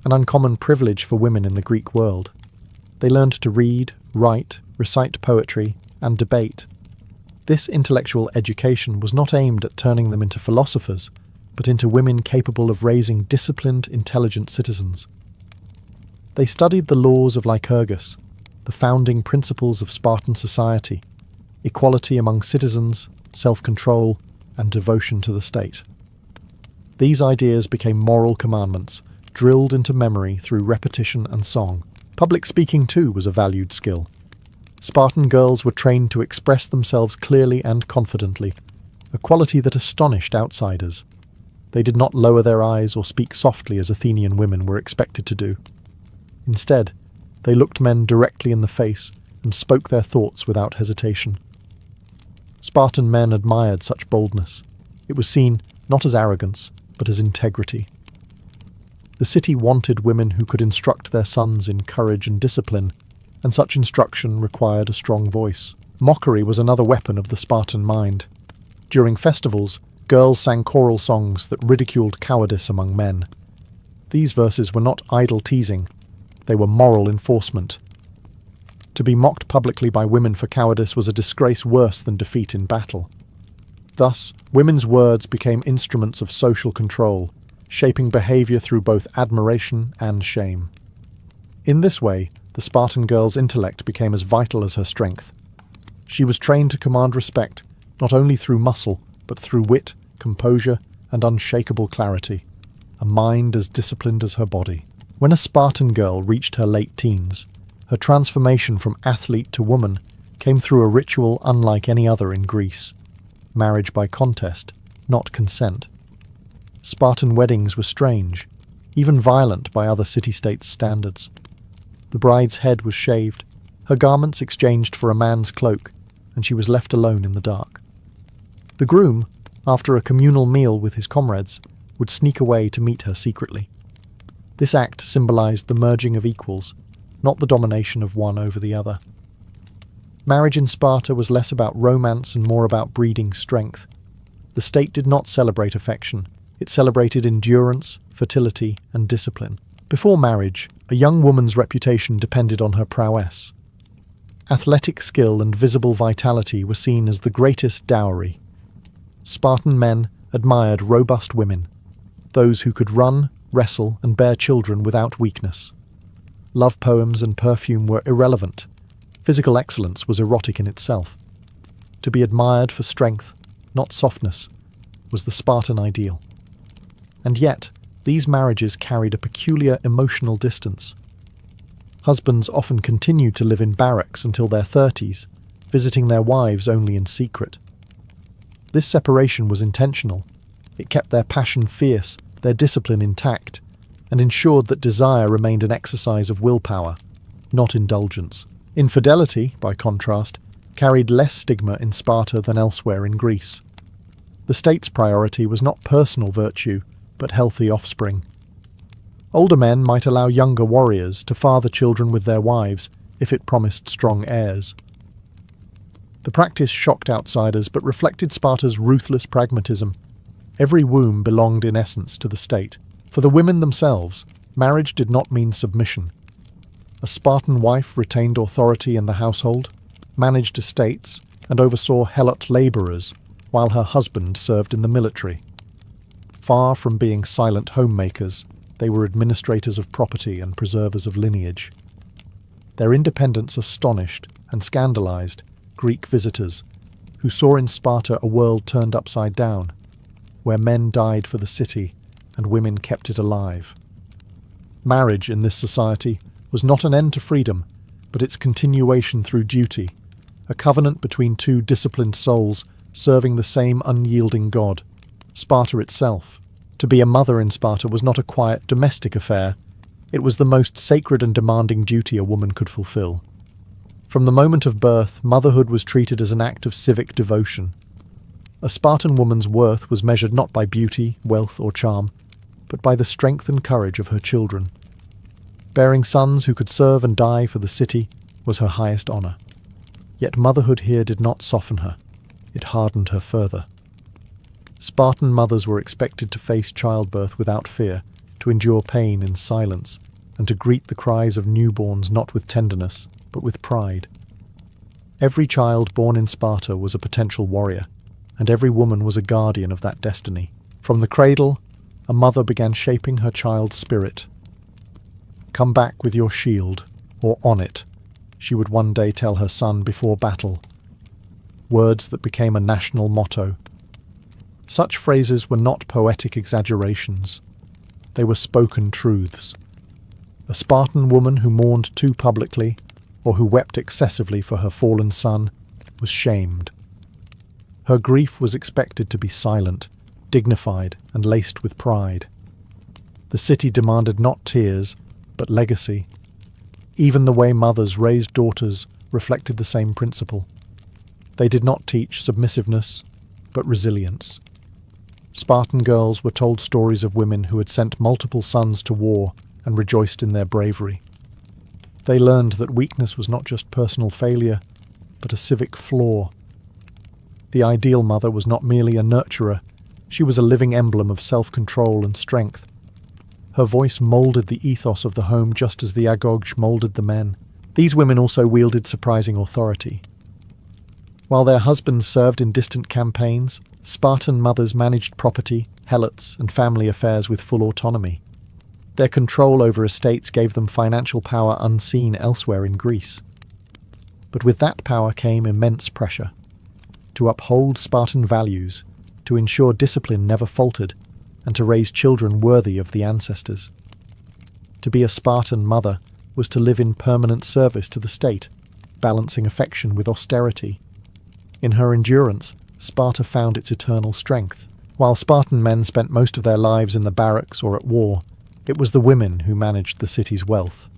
an uncommon privilege for women in the Greek world. They learned to read, write, recite poetry, and debate. This intellectual education was not aimed at turning them into philosophers, but into women capable of raising disciplined, intelligent citizens. They studied the laws of Lycurgus, the founding principles of Spartan society: equality among citizens, self-control, and devotion to the state. These ideas became moral commandments, drilled into memory through repetition and song. Public speaking, too, was a valued skill. Spartan girls were trained to express themselves clearly and confidently, a quality that astonished outsiders. They did not lower their eyes or speak softly as Athenian women were expected to do. Instead, they looked men directly in the face and spoke their thoughts without hesitation. Spartan men admired such boldness. It was seen not as arrogance, but as integrity. The city wanted women who could instruct their sons in courage and discipline, and such instruction required a strong voice. Mockery was another weapon of the Spartan mind. During festivals, girls sang choral songs that ridiculed cowardice among men. These verses were not idle teasing, they were moral enforcement. To be mocked publicly by women for cowardice was a disgrace worse than defeat in battle. Thus, women's words became instruments of social control, shaping behaviour through both admiration and shame. In this way, the Spartan girl's intellect became as vital as her strength. She was trained to command respect, not only through muscle, but through wit, composure, and unshakable clarity, a mind as disciplined as her body. When a Spartan girl reached her late teens, her transformation from athlete to woman came through a ritual unlike any other in Greece. marriage by contest, not consent. Spartan weddings were strange, even violent by other city-states' standards. The bride's head was shaved, her garments exchanged for a man's cloak, and she was left alone in the dark. The groom, after a communal meal with his comrades, would sneak away to meet her secretly. This act symbolized the merging of equals, not the domination of one over the other. Marriage in Sparta was less about romance and more about breeding strength. The state did not celebrate affection, it celebrated endurance, fertility, and discipline. Before marriage, a young woman's reputation depended on her prowess. Athletic skill and visible vitality were seen as the greatest dowry. Spartan men admired robust women, those who could run, wrestle, and bear children without weakness. Love poems and perfume were irrelevant. Physical excellence was erotic in itself. To be admired for strength, not softness, was the Spartan ideal. And yet, these marriages carried a peculiar emotional distance. Husbands often continued to live in barracks until their 30s, visiting their wives only in secret. This separation was intentional. It kept their passion fierce, their discipline intact, and ensured that desire remained an exercise of willpower, not indulgence. Infidelity, by contrast, carried less stigma in Sparta than elsewhere in Greece. The state's priority was not personal virtue, but healthy offspring. Older men might allow younger warriors to father children with their wives if it promised strong heirs. The practice shocked outsiders but reflected Sparta's ruthless pragmatism. Every womb belonged in essence to the state. For the women themselves, marriage did not mean submission. A Spartan wife retained authority in the household, managed estates, and oversaw helot labourers, while her husband served in the military. Far from being silent homemakers, they were administrators of property and preservers of lineage. Their independence astonished and scandalized Greek visitors, who saw in Sparta a world turned upside down, where men died for the city and women kept it alive. Marriage in this society was not an end to freedom, but its continuation through duty, a covenant between two disciplined souls serving the same unyielding god, Sparta itself. To be a mother in Sparta was not a quiet domestic affair, it was the most sacred and demanding duty a woman could fulfill. From the moment of birth, motherhood was treated as an act of civic devotion. A Spartan woman's worth was measured not by beauty, wealth, or charm, but by the strength and courage of her children. Bearing sons who could serve and die for the city was her highest honour. Yet motherhood here did not soften her, it hardened her further. Spartan mothers were expected to face childbirth without fear, to endure pain in silence, and to greet the cries of newborns not with tenderness, but with pride. Every child born in Sparta was a potential warrior, and every woman was a guardian of that destiny. From the cradle, a mother began shaping her child's spirit. "Come back with your shield, or on it," she would one day tell her son before battle. Words that became a national motto. Such phrases were not poetic exaggerations. They were spoken truths. A Spartan woman who mourned too publicly, or who wept excessively for her fallen son, was shamed. Her grief was expected to be silent, dignified, and laced with pride. The city demanded not tears, but legacy. Even the way mothers raised daughters reflected the same principle. They did not teach submissiveness, but resilience. Spartan girls were told stories of women who had sent multiple sons to war and rejoiced in their bravery. They learned that weakness was not just personal failure, but a civic flaw. The ideal mother was not merely a nurturer, she was a living emblem of self-control and strength. Her voice moulded the ethos of the home just as the Agog moulded the men. These women also wielded surprising authority. While their husbands served in distant campaigns, Spartan mothers managed property, helots, and family affairs with full autonomy. Their control over estates gave them financial power unseen elsewhere in Greece. But with that power came immense pressure. To uphold Spartan values, to ensure discipline never faltered, and to raise children worthy of the ancestors. To be a Spartan mother was to live in permanent service to the state, balancing affection with austerity. In her endurance, Sparta found its eternal strength. While Spartan men spent most of their lives in the barracks or at war, it was the women who managed the city's wealth.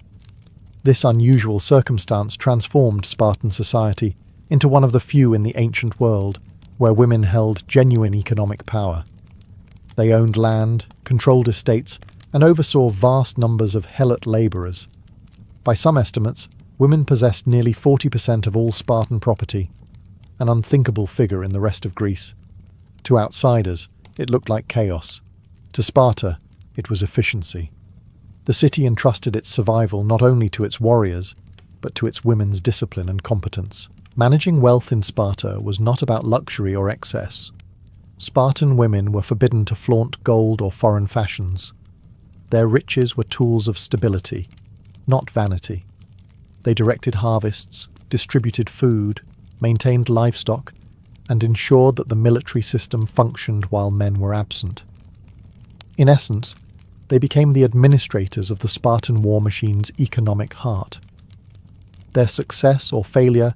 This unusual circumstance transformed Spartan society into one of the few in the ancient world where women held genuine economic power. They owned land, controlled estates, and oversaw vast numbers of helot labourers. By some estimates, women possessed nearly 40% of all Spartan property, an unthinkable figure in the rest of Greece. To outsiders, it looked like chaos. To Sparta, it was efficiency. The city entrusted its survival not only to its warriors, but to its women's discipline and competence. Managing wealth in Sparta was not about luxury or excess. Spartan women were forbidden to flaunt gold or foreign fashions. Their riches were tools of stability, not vanity. They directed harvests, distributed food, maintained livestock, and ensured that the military system functioned while men were absent. In essence, they became the administrators of the Spartan war machine's economic heart. Their success or failure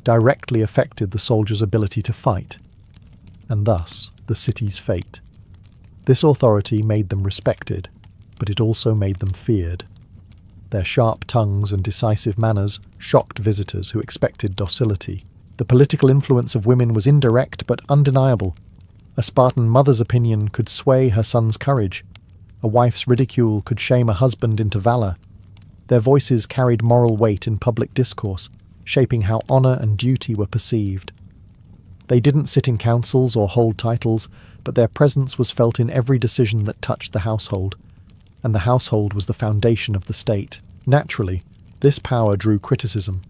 directly affected the soldiers' ability to fight, and thus the city's fate. This authority made them respected, but it also made them feared. Their sharp tongues and decisive manners shocked visitors who expected docility. The political influence of women was indirect but undeniable. A Spartan mother's opinion could sway her son's courage. A wife's ridicule could shame a husband into valour. Their voices carried moral weight in public discourse, shaping how honour and duty were perceived. They didn't sit in councils or hold titles, but their presence was felt in every decision that touched the household, and the household was the foundation of the state. Naturally, this power drew criticism.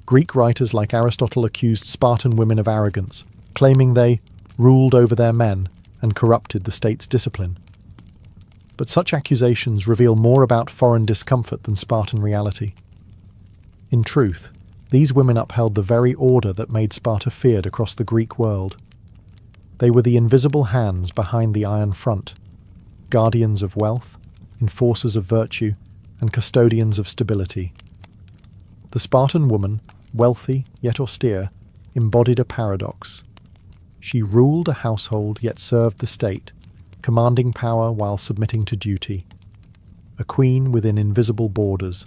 Greek writers like Aristotle accused Spartan women of arrogance, claiming they ruled over their men and corrupted the state's discipline. But such accusations reveal more about foreign discomfort than Spartan reality. In truth, these women upheld the very order that made Sparta feared across the Greek world. They were the invisible hands behind the iron front, guardians of wealth, enforcers of virtue, and custodians of stability. The Spartan woman, wealthy yet austere, embodied a paradox. She ruled a household yet served the state, commanding power while submitting to duty. A queen within invisible borders,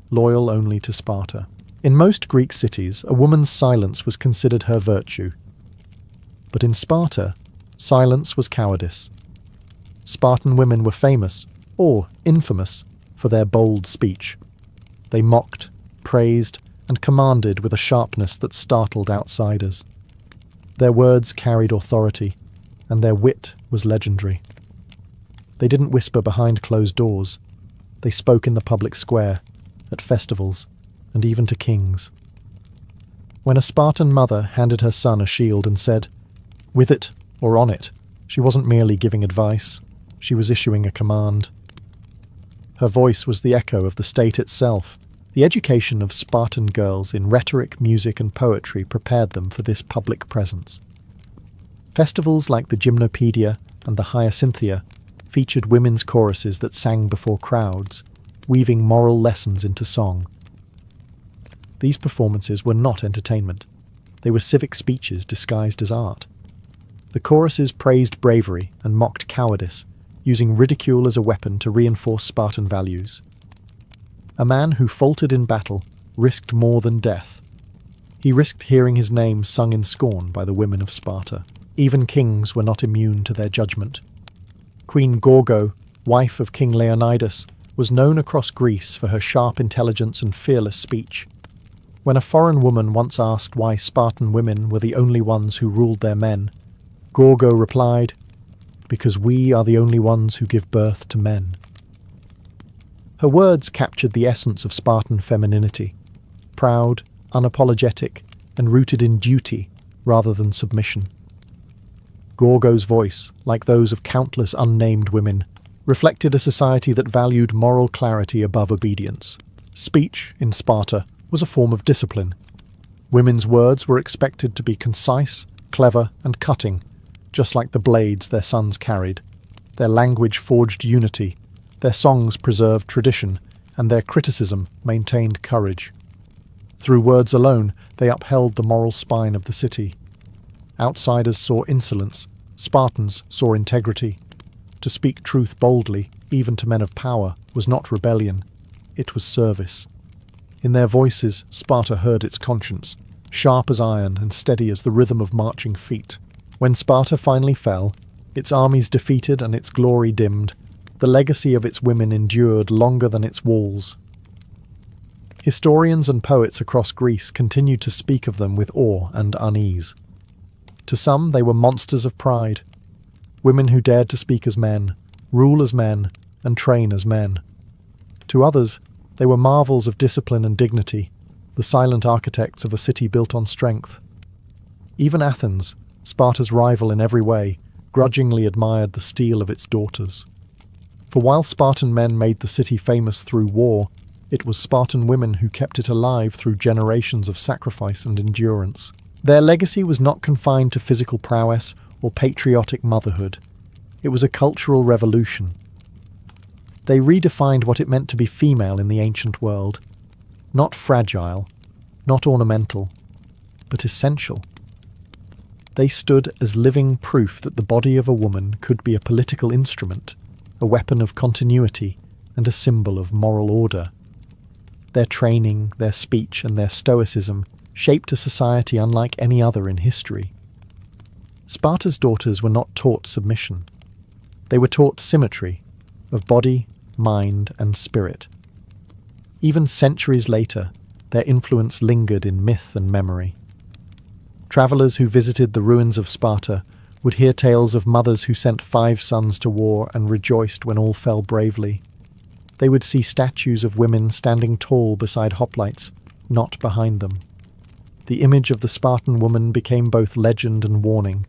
loyal only to Sparta. In most Greek cities, a woman's silence was considered her virtue. But in Sparta, silence was cowardice. Spartan women were famous, or infamous, for their bold speech. They mocked, praised, and commanded with a sharpness that startled outsiders. Their words carried authority, and their wit was legendary. They didn't whisper behind closed doors. They spoke in the public square, at festivals, and even to kings. When a Spartan mother handed her son a shield and said, "With it or on it," she wasn't merely giving advice, she was issuing a command. Her voice was the echo of the state itself. The education of Spartan girls in rhetoric, music, and poetry prepared them for this public presence. Festivals like the Gymnopaedia and the Hyacinthia featured women's choruses that sang before crowds, weaving moral lessons into song. These performances were not entertainment. They were civic speeches disguised as art. The choruses praised bravery and mocked cowardice, using ridicule as a weapon to reinforce Spartan values. A man who faltered in battle risked more than death. He risked hearing his name sung in scorn by the women of Sparta. Even kings were not immune to their judgment. Queen Gorgo, wife of King Leonidas, was known across Greece for her sharp intelligence and fearless speech. When a foreign woman once asked why Spartan women were the only ones who ruled their men, Gorgo replied, "Because we are the only ones who give birth to men." Her words captured the essence of Spartan femininity, proud, unapologetic, and rooted in duty rather than submission. Gorgo's voice, like those of countless unnamed women, reflected a society that valued moral clarity above obedience. Speech, in Sparta, was a form of discipline. Women's words were expected to be concise, clever, and cutting, just like the blades their sons carried. Their language forged unity, their songs preserved tradition, and their criticism maintained courage. Through words alone, they upheld the moral spine of the city. Outsiders saw insolence, Spartans saw integrity. To speak truth boldly, even to men of power, was not rebellion, it was service. In their voices, Sparta heard its conscience, sharp as iron and steady as the rhythm of marching feet. When Sparta finally fell, its armies defeated and its glory dimmed, the legacy of its women endured longer than its walls. Historians and poets across Greece continued to speak of them with awe and unease. To some, they were monsters of pride, women who dared to speak as men, rule as men, and train as men. To others, they were marvels of discipline and dignity, the silent architects of a city built on strength. Even Athens, Sparta's rival in every way, grudgingly admired the steel of its daughters. For while Spartan men made the city famous through war, it was Spartan women who kept it alive through generations of sacrifice and endurance. Their legacy was not confined to physical prowess or patriotic motherhood. It was a cultural revolution. They redefined what it meant to be female in the ancient world. Not fragile, not ornamental, but essential. They stood as living proof that the body of a woman could be a political instrument, a weapon of continuity, and a symbol of moral order. Their training, their speech, and their stoicism shaped a society unlike any other in history. Sparta's daughters were not taught submission. They were taught symmetry of body, mind, and spirit. Even centuries later, their influence lingered in myth and memory. Travellers who visited the ruins of Sparta would hear tales of mothers who sent 5 sons to war and rejoiced when all fell bravely. They would see statues of women standing tall beside hoplites, not behind them. The image of the Spartan woman became both legend and warning,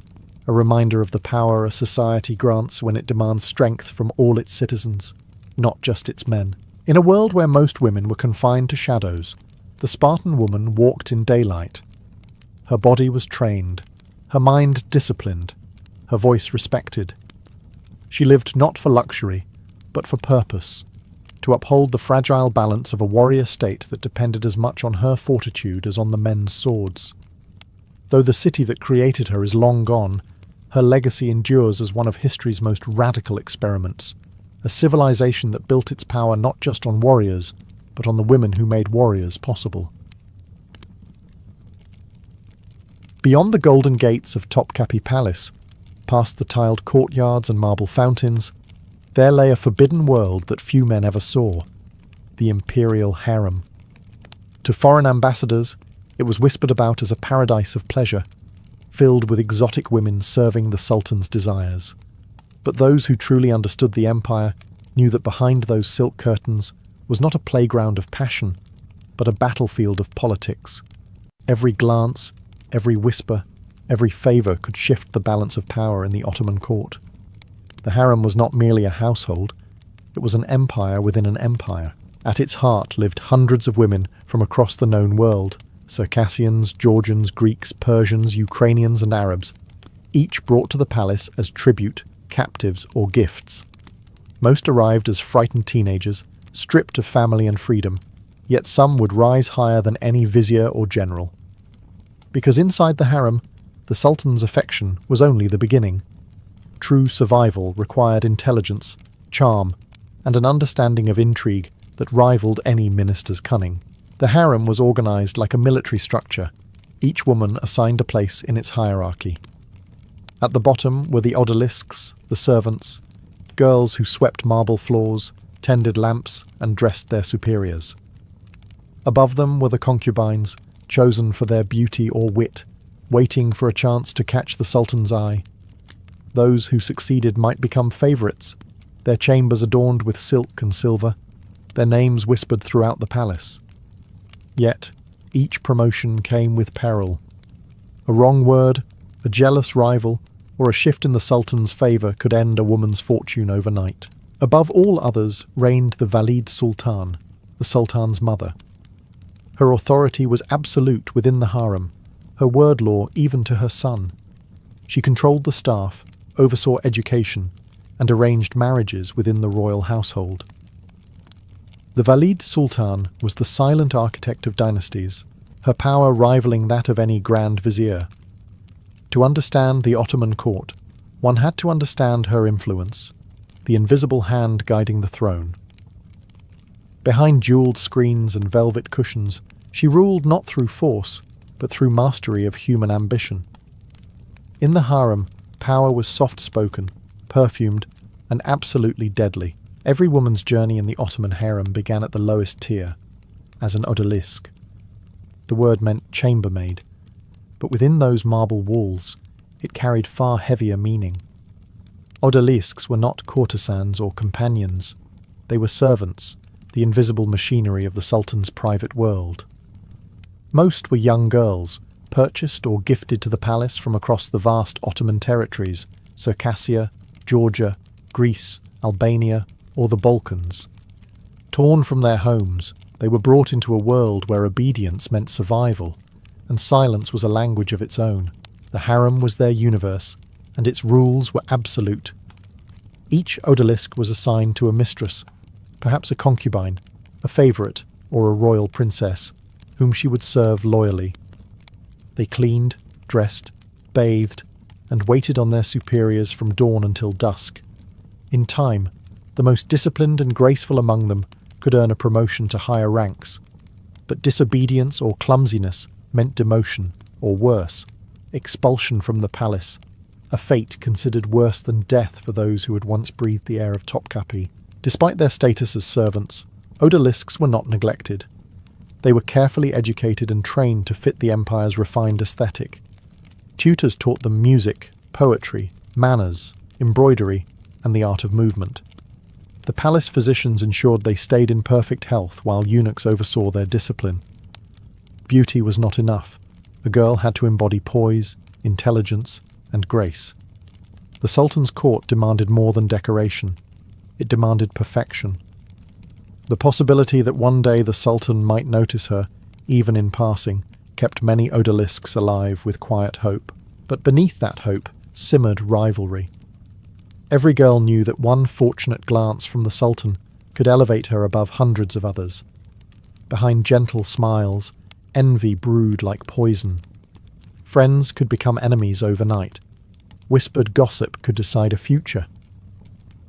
a reminder of the power a society grants when it demands strength from all its citizens, not just its men. In a world where most women were confined to shadows, the Spartan woman walked in daylight. Her body was trained, her mind disciplined, her voice respected. She lived not for luxury, but for purpose, to uphold the fragile balance of a warrior state that depended as much on her fortitude as on the men's swords. Though the city that created her is long gone, her legacy endures as one of history's most radical experiments, a civilization that built its power not just on warriors, but on the women who made warriors possible. Beyond the golden gates of Topkapi Palace, past the tiled courtyards and marble fountains, there lay a forbidden world that few men ever saw, the imperial harem. To foreign ambassadors, it was whispered about as a paradise of pleasure, filled with exotic women serving the sultan's desires. But those who truly understood the empire knew that behind those silk curtains was not a playground of passion, but a battlefield of politics. Every glance, every whisper, every favour could shift the balance of power in the Ottoman court. The harem was not merely a household, it was an empire within an empire. At its heart lived hundreds of women from across the known world, Circassians, Georgians, Greeks, Persians, Ukrainians and Arabs, each brought to the palace as tribute, captives or gifts. Most arrived as frightened teenagers, stripped of family and freedom, yet some would rise higher than any vizier or general. Because inside the harem, the sultan's affection was only the beginning. True survival required intelligence, charm, and an understanding of intrigue that rivaled any minister's cunning. The harem was organized like a military structure, each woman assigned a place in its hierarchy. At the bottom were the odalisques, the servants, girls who swept marble floors, tended lamps, and dressed their superiors. Above them were the concubines, chosen for their beauty or wit, waiting for a chance to catch the sultan's eye. Those who succeeded might become favourites, their chambers adorned with silk and silver, their names whispered throughout the palace. Yet, each promotion came with peril. A wrong word, a jealous rival, or a shift in the sultan's favour could end a woman's fortune overnight. Above all others reigned the Valide Sultan, the sultan's mother. Her authority was absolute within the harem, her word law even to her son. She controlled the staff, oversaw education, and arranged marriages within the royal household. The Valide Sultan was the silent architect of dynasties, her power rivaling that of any grand vizier. To understand the Ottoman court, one had to understand her influence, the invisible hand guiding the throne. Behind jewelled screens and velvet cushions, she ruled not through force, but through mastery of human ambition. In the harem, power was soft-spoken, perfumed, and absolutely deadly. Every woman's journey in the Ottoman harem began at the lowest tier, as an odalisque. The word meant chambermaid, but within those marble walls, it carried far heavier meaning. Odalisques were not courtesans or companions. They were servants, the invisible machinery of the Sultan's private world. Most were young girls, purchased or gifted to the palace from across the vast Ottoman territories, Circassia, Georgia, Greece, Albania, or the Balkans. Torn from their homes, they were brought into a world where obedience meant survival, and silence was a language of its own. The harem was their universe, and its rules were absolute. Each odalisque was assigned to a mistress, perhaps a concubine, a favourite, or a royal princess, whom she would serve loyally. They cleaned, dressed, bathed, and waited on their superiors from dawn until dusk. In time, the most disciplined and graceful among them could earn a promotion to higher ranks, but disobedience or clumsiness meant demotion, or worse, expulsion from the palace, a fate considered worse than death for those who had once breathed the air of Topkapi. Despite their status as servants, odalisques were not neglected. They were carefully educated and trained to fit the empire's refined aesthetic. Tutors taught them music, poetry, manners, embroidery, and the art of movement. The palace physicians ensured they stayed in perfect health while eunuchs oversaw their discipline. Beauty was not enough. A girl had to embody poise, intelligence, and grace. The Sultan's court demanded more than decoration. It demanded perfection. The possibility that one day the Sultan might notice her, even in passing, kept many odalisques alive with quiet hope. But beneath that hope simmered rivalry. Every girl knew that one fortunate glance from the Sultan could elevate her above hundreds of others. Behind gentle smiles, envy brewed like poison. Friends could become enemies overnight. Whispered gossip could decide a future.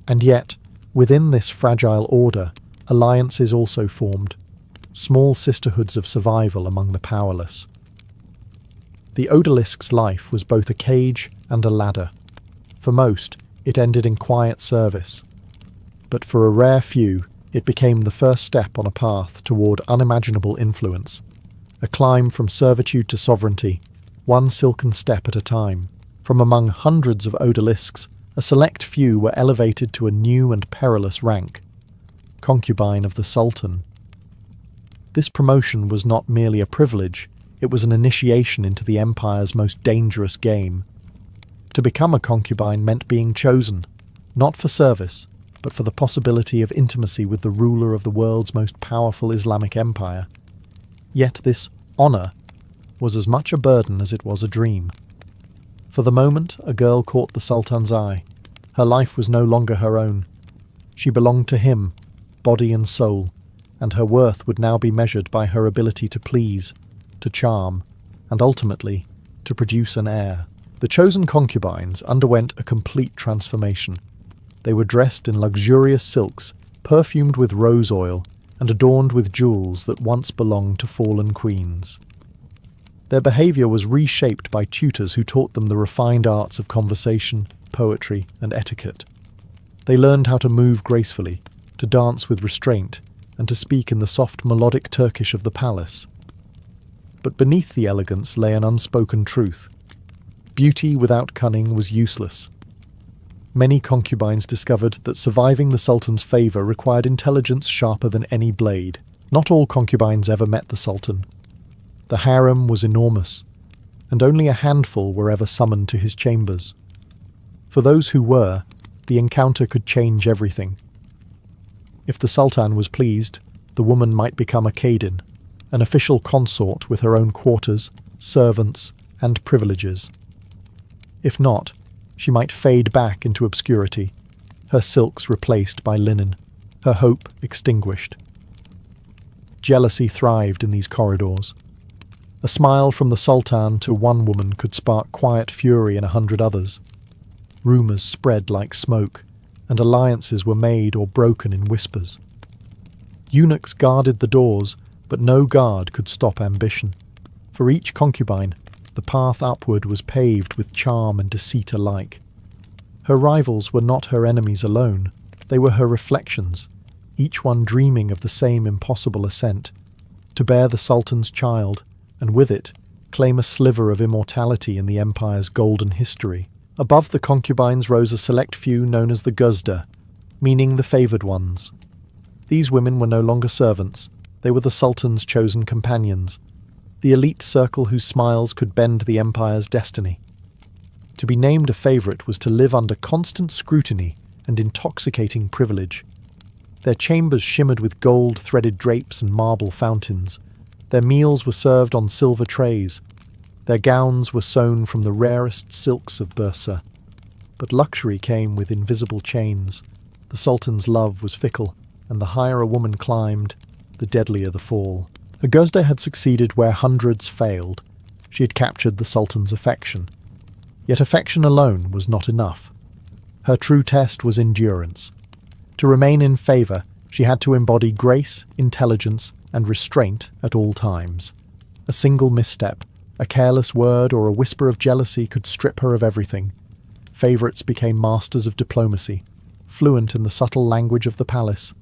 And yet, within this fragile order, alliances also formed, small sisterhoods of survival among the powerless. The odalisque's life was both a cage and a ladder. For most, it ended in quiet service. But for a rare few, it became the first step on a path toward unimaginable influence, a climb from servitude to sovereignty, one silken step at a time. From among hundreds of odalisques, a select few were elevated to a new and perilous rank, concubine of the Sultan. This promotion was not merely a privilege, it was an initiation into the empire's most dangerous game. To become a concubine meant being chosen, not for service, but for the possibility of intimacy with the ruler of the world's most powerful Islamic empire. Yet this honour was as much a burden as it was a dream. For the moment, a girl caught the Sultan's eye. Her life was no longer her own. She belonged to him, body and soul, and her worth would now be measured by her ability to please, to charm, and ultimately, to produce an heir. The chosen concubines underwent a complete transformation. They were dressed in luxurious silks, perfumed with rose oil, and adorned with jewels that once belonged to fallen queens. Their behaviour was reshaped by tutors who taught them the refined arts of conversation, poetry, and etiquette. They learned how to move gracefully, to dance with restraint, and to speak in the soft melodic Turkish of the palace. But beneath the elegance lay an unspoken truth. Beauty without cunning was useless. Many concubines discovered that surviving the Sultan's favour required intelligence sharper than any blade. Not all concubines ever met the Sultan. The harem was enormous, and only a handful were ever summoned to his chambers. For those who were, the encounter could change everything. If the Sultan was pleased, the woman might become a Kadin, an official consort with her own quarters, servants, and privileges. If not, she might fade back into obscurity, her silks replaced by linen, her hope extinguished. Jealousy thrived in these corridors. A smile from the Sultan to one woman could spark quiet fury in 100 others. Rumours spread like smoke, and alliances were made or broken in whispers. Eunuchs guarded the doors, but no guard could stop ambition. For each concubine, the path upward was paved with charm and deceit alike. Her rivals were not her enemies alone, they were her reflections, each one dreaming of the same impossible ascent, to bear the Sultan's child, and with it, claim a sliver of immortality in the empire's golden history. Above the concubines rose a select few known as the Guzda, meaning the favoured ones. These women were no longer servants, they were the Sultan's chosen companions, the elite circle whose smiles could bend the empire's destiny. To be named a favourite was to live under constant scrutiny and intoxicating privilege. Their chambers shimmered with gold-threaded drapes and marble fountains. Their meals were served on silver trays. Their gowns were sewn from the rarest silks of Bursa. But luxury came with invisible chains. The Sultan's love was fickle, and the higher a woman climbed, the deadlier the fall. Aguzda had succeeded where hundreds failed. She had captured the Sultan's affection. Yet affection alone was not enough. Her true test was endurance. To remain in favour, she had to embody grace, intelligence, and restraint at all times. A single misstep, a careless word, or a whisper of jealousy could strip her of everything. Favourites became masters of diplomacy, fluent in the subtle language of the palace.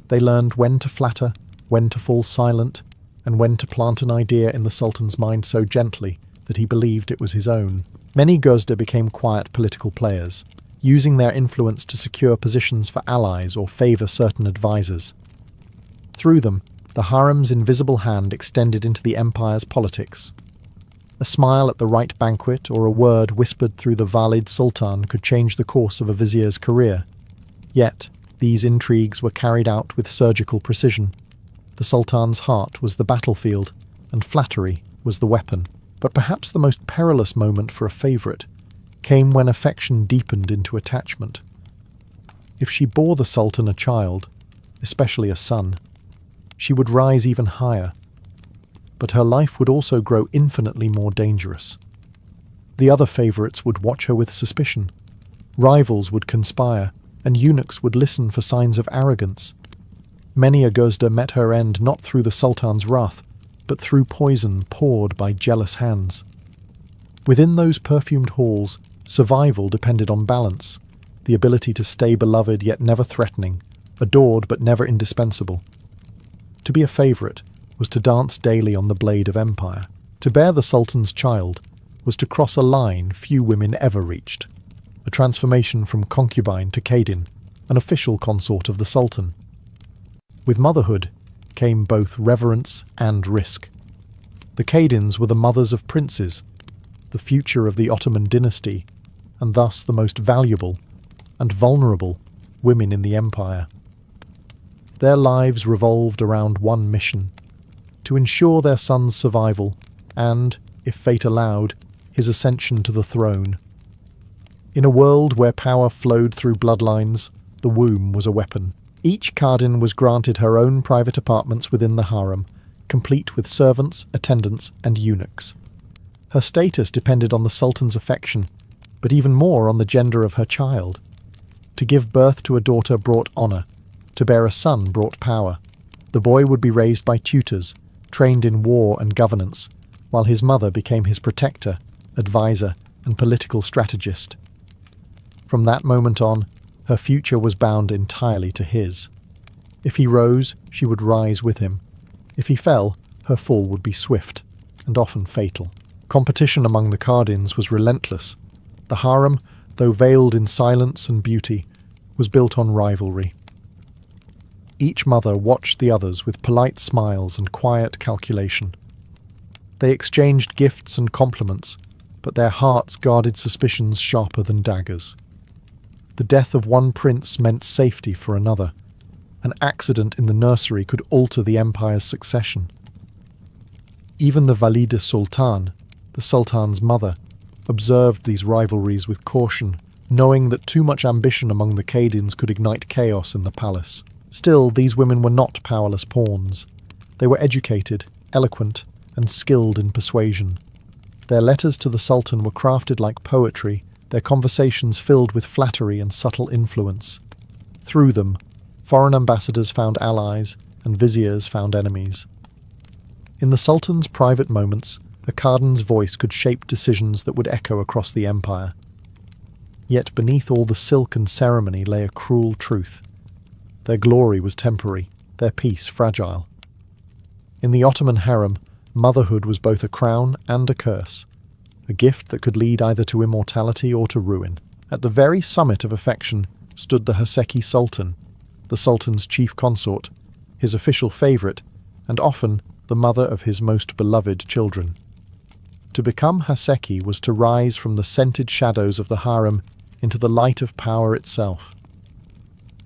They learned when to flatter, when to fall silent, and when to plant an idea in the Sultan's mind so gently that he believed it was his own. Many Guzda became quiet political players, using their influence to secure positions for allies or favour certain advisors. Through them, the harem's invisible hand extended into the empire's politics. A smile at the right banquet or a word whispered through the Valid Sultan could change the course of a vizier's career. Yet, these intrigues were carried out with surgical precision. The Sultan's heart was the battlefield, and flattery was the weapon. But perhaps the most perilous moment for a favourite came when affection deepened into attachment. If she bore the Sultan a child, especially a son, she would rise even higher. But her life would also grow infinitely more dangerous. The other favourites would watch her with suspicion. Rivals would conspire, and eunuchs would listen for signs of arrogance. Many a Guzda met her end not through the Sultan's wrath, but through poison poured by jealous hands. Within those perfumed halls, survival depended on balance, the ability to stay beloved yet never threatening, adored but never indispensable. To be a favourite was to dance daily on the blade of empire. To bear the Sultan's child was to cross a line few women ever reached, a transformation from concubine to Kaydin, an official consort of the Sultan. With motherhood came both reverence and risk. The Kaydins were the mothers of princes, the future of the Ottoman dynasty, and thus the most valuable and vulnerable women in the empire. Their lives revolved around one mission: to ensure their son's survival and, if fate allowed, his ascension to the throne. In a world where power flowed through bloodlines, the womb was a weapon. Each Kardin was granted her own private apartments within the harem, complete with servants, attendants, and eunuchs. Her status depended on the Sultan's affection, but even more on the gender of her child. To give birth to a daughter brought honour, to bear a son brought power. The boy would be raised by tutors, trained in war and governance, while his mother became his protector, advisor, and political strategist. From that moment on, her future was bound entirely to his. If he rose, she would rise with him. If he fell, her fall would be swift, and often fatal. Competition among the Kardins was relentless. The harem, though veiled in silence and beauty, was built on rivalry. Each mother watched the others with polite smiles and quiet calculation. They exchanged gifts and compliments, but their hearts guarded suspicions sharper than daggers. The death of one prince meant safety for another. An accident in the nursery could alter the empire's succession. Even the Valide Sultan, the Sultan's mother, observed these rivalries with caution, knowing that too much ambition among the Kaydins could ignite chaos in the palace. Still, these women were not powerless pawns. They were educated, eloquent, and skilled in persuasion. Their letters to the Sultan were crafted like poetry, their conversations filled with flattery and subtle influence. Through them, foreign ambassadors found allies and viziers found enemies. In the Sultan's private moments, a Cardan's voice could shape decisions that would echo across the empire. Yet beneath all the silk and ceremony lay a cruel truth. Their glory was temporary, their peace fragile. In the Ottoman harem, motherhood was both a crown and a curse, a gift that could lead either to immortality or to ruin. At the very summit of affection stood the Haseki Sultan, the Sultan's chief consort, his official favourite, and often the mother of his most beloved children. To become Haseki was to rise from the scented shadows of the harem into the light of power itself.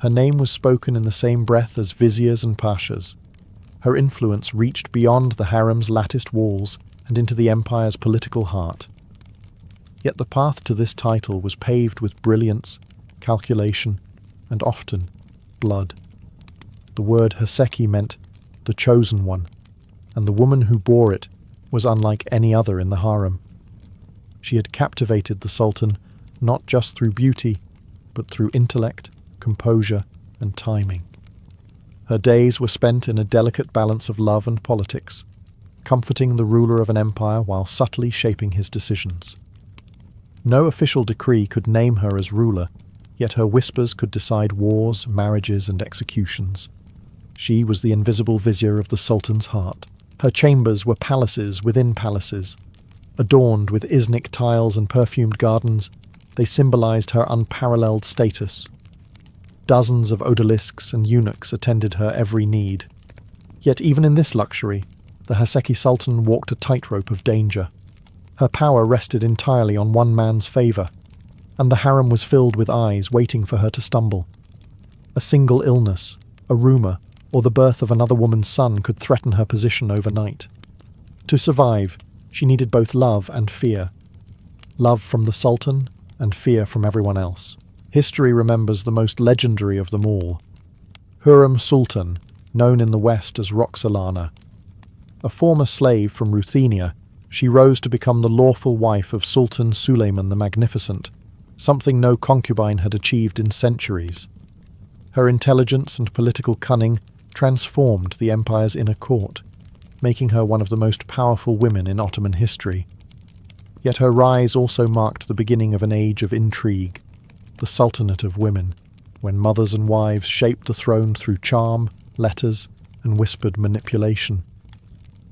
Her name was spoken in the same breath as viziers and pashas. Her influence reached beyond the harem's latticed walls and into the empire's political heart. Yet the path to this title was paved with brilliance, calculation, and often blood. The word Haseki meant the chosen one, and the woman who bore it was unlike any other in the harem. She had captivated the Sultan not just through beauty, but through intellect, composure, and timing. Her days were spent in a delicate balance of love and politics, comforting the ruler of an empire while subtly shaping his decisions. No official decree could name her as ruler, yet her whispers could decide wars, marriages, and executions. She was the invisible vizier of the Sultan's heart. Her chambers were palaces within palaces. Adorned with Iznik tiles and perfumed gardens, they symbolized her unparalleled status. Dozens of odalisques and eunuchs attended her every need. Yet even in this luxury, the Haseki Sultan walked a tightrope of danger. Her power rested entirely on one man's favour, and the harem was filled with eyes waiting for her to stumble. A single illness, a rumour, or the birth of another woman's son could threaten her position overnight. To survive, she needed both love and fear. Love from the Sultan and fear from everyone else. History remembers the most legendary of them all, Hurrem Sultan, known in the West as Roxolana. A former slave from Ruthenia, she rose to become the lawful wife of Sultan Suleiman the Magnificent, something no concubine had achieved in centuries. Her intelligence and political cunning transformed the empire's inner court, making her one of the most powerful women in Ottoman history. Yet her rise also marked the beginning of an age of intrigue, the Sultanate of Women, when mothers and wives shaped the throne through charm, letters, and whispered manipulation.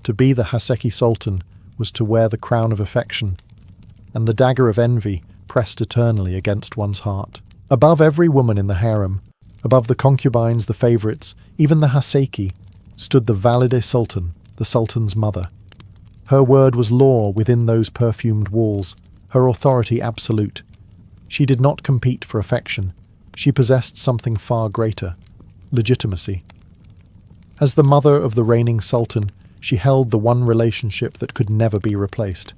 To be the Haseki Sultan was to wear the crown of affection, and the dagger of envy pressed eternally against one's heart. Above every woman in the harem, above the concubines, the favourites, even the Haseki, stood the Valide Sultan, the Sultan's mother. Her word was law within those perfumed walls, her authority absolute. She did not compete for affection. She possessed something far greater, legitimacy. As the mother of the reigning Sultan, she held the one relationship that could never be replaced.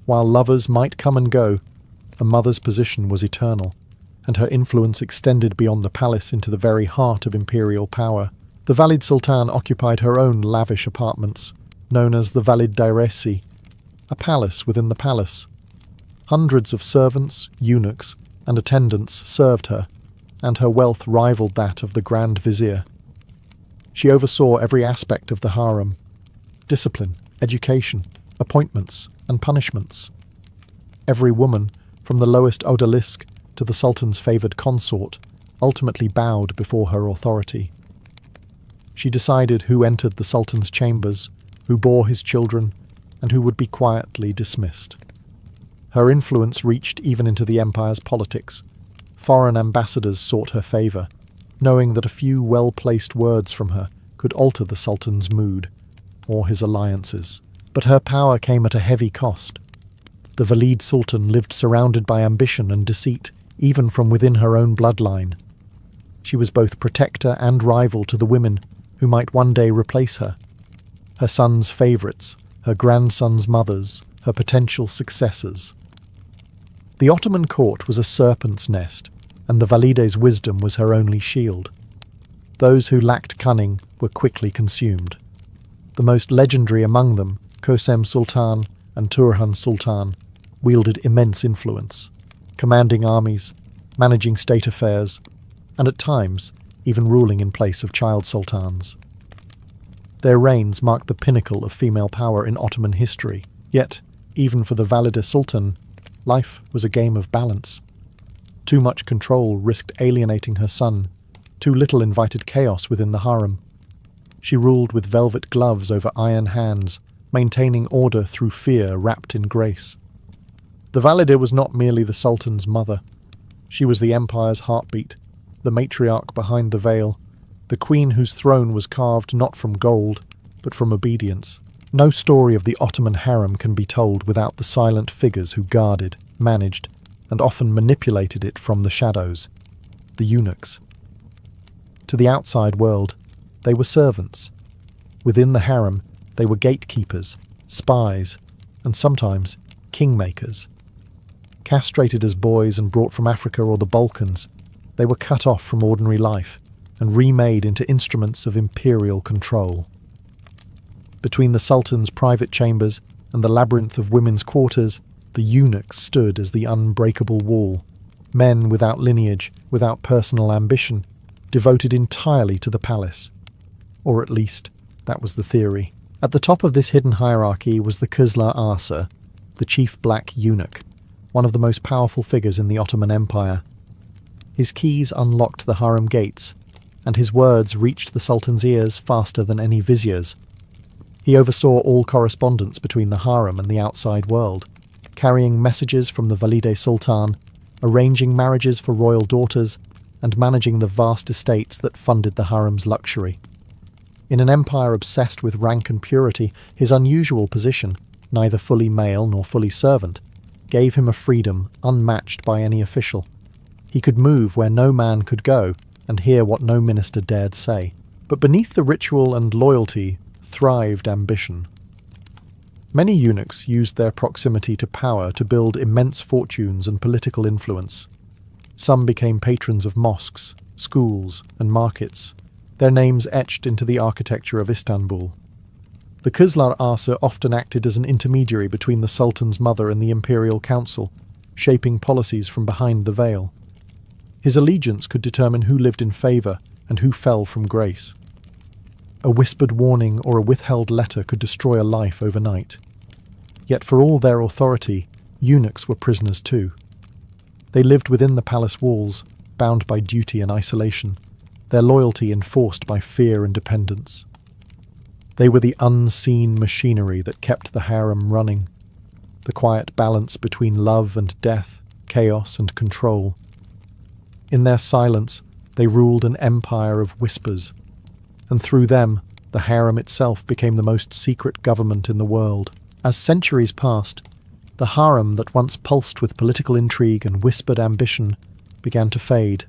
While lovers might come and go, a mother's position was eternal, and her influence extended beyond the palace into the very heart of imperial power. The Valide Sultan occupied her own lavish apartments, known as the Valide Dairesi, a palace within the palace. Hundreds of servants, eunuchs, and attendants served her, and her wealth rivaled that of the Grand Vizier. She oversaw every aspect of the harem: discipline, education, appointments, and punishments. Every woman, from the lowest odalisque to the Sultan's favoured consort, ultimately bowed before her authority. She decided who entered the Sultan's chambers, who bore his children, and who would be quietly dismissed. Her influence reached even into the empire's politics. Foreign ambassadors sought her favour, knowing that a few well-placed words from her could alter the Sultan's mood, or his alliances. But her power came at a heavy cost. The Valide Sultan lived surrounded by ambition and deceit, even from within her own bloodline. She was both protector and rival to the women who might one day replace her. Her son's favourites, her grandson's mothers, her potential successors. The Ottoman court was a serpent's nest, and the Valide's wisdom was her only shield. Those who lacked cunning were quickly consumed. The most legendary among them, Kösem Sultan and Turhan Sultan wielded immense influence, commanding armies, managing state affairs, and at times even ruling in place of child sultans. Their reigns marked the pinnacle of female power in Ottoman history, yet, even for the Valide Sultan, life was a game of balance. Too much control risked alienating her son, too little invited chaos within the harem. She ruled with velvet gloves over iron hands, maintaining order through fear wrapped in grace. The Valide was not merely the Sultan's mother. She was the empire's heartbeat, the matriarch behind the veil, the queen whose throne was carved not from gold, but from obedience. No story of the Ottoman harem can be told without the silent figures who guarded, managed, and often manipulated it from the shadows, the eunuchs. To the outside world, they were servants. Within the harem, they were gatekeepers, spies, and sometimes kingmakers. Castrated as boys and brought from Africa or the Balkans, they were cut off from ordinary life and remade into instruments of imperial control. Between the Sultan's private chambers and the labyrinth of women's quarters, the eunuchs stood as the unbreakable wall, men without lineage, without personal ambition, devoted entirely to the palace. Or at least, that was the theory. At the top of this hidden hierarchy was the Kızlar Ağası, the chief black eunuch, one of the most powerful figures in the Ottoman Empire. His keys unlocked the harem gates, and his words reached the Sultan's ears faster than any vizier's. He oversaw all correspondence between the harem and the outside world, carrying messages from the Valide Sultan, arranging marriages for royal daughters, and managing the vast estates that funded the harem's luxury. In an empire obsessed with rank and purity, his unusual position, neither fully male nor fully servant, gave him a freedom unmatched by any official. He could move where no man could go, and hear what no minister dared say. But beneath the ritual and loyalty thrived ambition. Many eunuchs used their proximity to power to build immense fortunes and political influence. Some became patrons of mosques, schools, and markets, their names etched into the architecture of Istanbul. The Kızlar Ağası often acted as an intermediary between the Sultan's mother and the imperial council, shaping policies from behind the veil. His allegiance could determine who lived in favour and who fell from grace. A whispered warning or a withheld letter could destroy a life overnight. Yet for all their authority, eunuchs were prisoners too. They lived within the palace walls, bound by duty and isolation, their loyalty enforced by fear and dependence. They were the unseen machinery that kept the harem running, the quiet balance between love and death, chaos and control. In their silence, they ruled an empire of whispers, and through them, the harem itself became the most secret government in the world. As centuries passed, the harem that once pulsed with political intrigue and whispered ambition began to fade.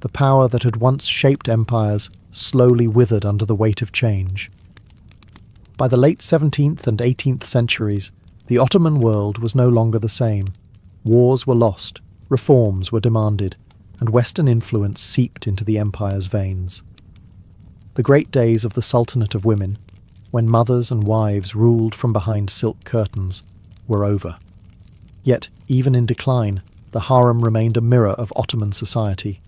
The power that had once shaped empires slowly withered under the weight of change. By the late 17th and 18th centuries, the Ottoman world was no longer the same. Wars were lost, reforms were demanded, and Western influence seeped into the empire's veins. The great days of the Sultanate of Women, when mothers and wives ruled from behind silk curtains, were over. Yet, even in decline, the harem remained a mirror of Ottoman society,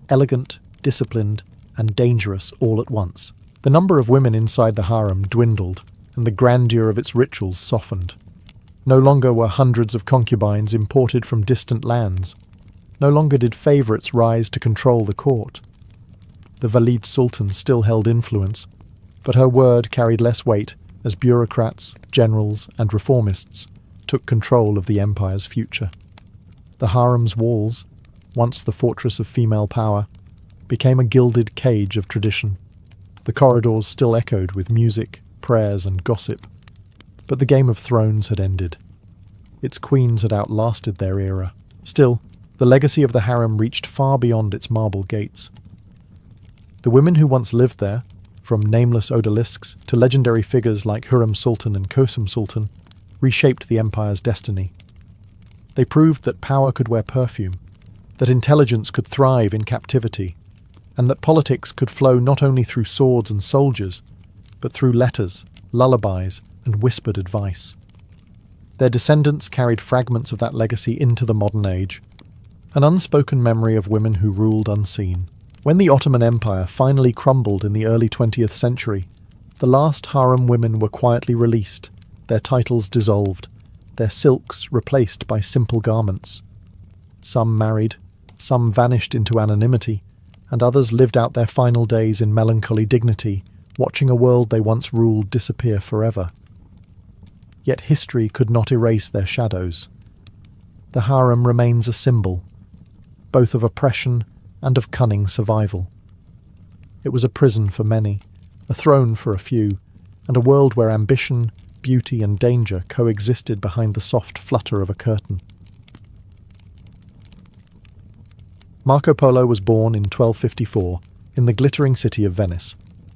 elegant, disciplined, and dangerous all at once. The number of women inside the harem dwindled, and the grandeur of its rituals softened. No longer were hundreds of concubines imported from distant lands. No longer did favourites rise to control the court. The Valide Sultan still held influence, but her word carried less weight as bureaucrats, generals, and reformists took control of the empire's future. The harem's walls, once the fortress of female power, became a gilded cage of tradition. The corridors still echoed with music, prayers, and gossip, but the Game of Thrones had ended. Its queens had outlasted their era. Still, the legacy of the harem reached far beyond its marble gates. The women who once lived there, from nameless odalisques to legendary figures like Hürrem Sultan and Kösem Sultan, reshaped the empire's destiny. They proved that power could wear perfume, that intelligence could thrive in captivity, and that politics could flow not only through swords and soldiers, but through letters, lullabies, and whispered advice. Their descendants carried fragments of that legacy into the modern age, an unspoken memory of women who ruled unseen. When the Ottoman Empire finally crumbled in the early 20th century, the last harem women were quietly released, their titles dissolved, their silks replaced by simple garments. Some married, some vanished into anonymity, and others lived out their final days in melancholy dignity, watching a world they once ruled disappear forever. Yet history could not erase their shadows. The harem remains a symbol, both of oppression and of cunning survival. It was a prison for many, a throne for a few, and a world where ambition, beauty and danger coexisted behind the soft flutter of a curtain. Marco Polo was born in 1254 in the glittering city of Venice,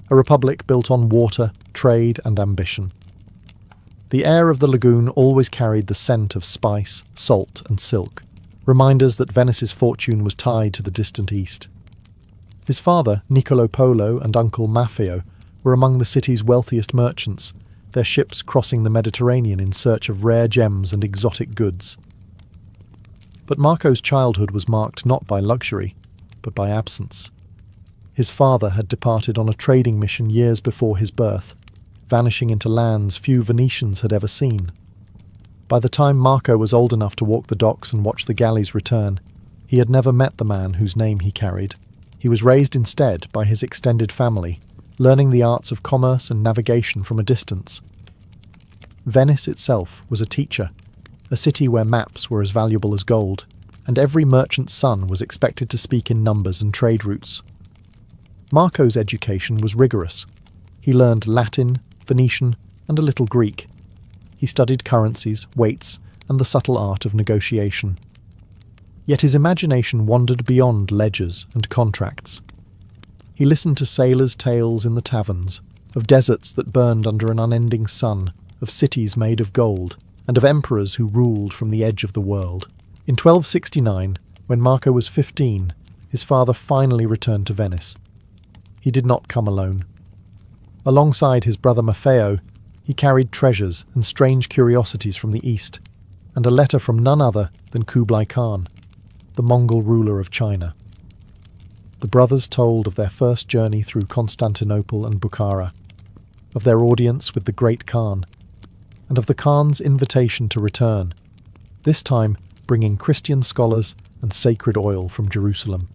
a republic built on water, trade and ambition. The air of the lagoon always carried the scent of spice, salt and silk, reminders that Venice's fortune was tied to the distant east. His father, Niccolo Polo, and uncle Maffeo were among the city's wealthiest merchants, their ships crossing the Mediterranean in search of rare gems and exotic goods. But Marco's childhood was marked not by luxury, but by absence. His father had departed on a trading mission years before his birth, vanishing into lands few Venetians had ever seen. By the time Marco was old enough to walk the docks and watch the galleys return, he had never met the man whose name he carried. He was raised instead by his extended family, learning the arts of commerce and navigation from a distance. Venice itself was a teacher, a city where maps were as valuable as gold, and every merchant's son was expected to speak in numbers and trade routes. Marco's education was rigorous. He learned Latin, Venetian, and a little Greek. He studied currencies, weights, and the subtle art of negotiation. Yet his imagination wandered beyond ledgers and contracts. He listened to sailors' tales in the taverns, of deserts that burned under an unending sun, of cities made of gold, and of emperors who ruled from the edge of the world. In 1269, when Marco was 15, his father finally returned to Venice. He did not come alone. Alongside his brother Maffeo, he carried treasures and strange curiosities from the east, and a letter from none other than Kublai Khan, the Mongol ruler of China. The brothers told of their first journey through Constantinople and Bukhara, of their audience with the great Khan, and of the Khan's invitation to return, this time bringing Christian scholars and sacred oil from Jerusalem.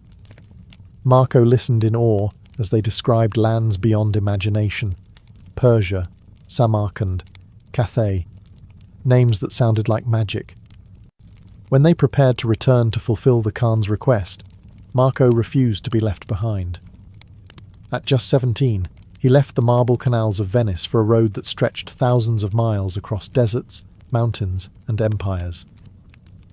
Marco listened in awe as they described lands beyond imagination: Persia, Samarkand, Cathay, names that sounded like magic. When they prepared to return to fulfill the Khan's request, Marco refused to be left behind. At just 17, he left the marble canals of Venice for a road that stretched thousands of miles across deserts, mountains, and empires.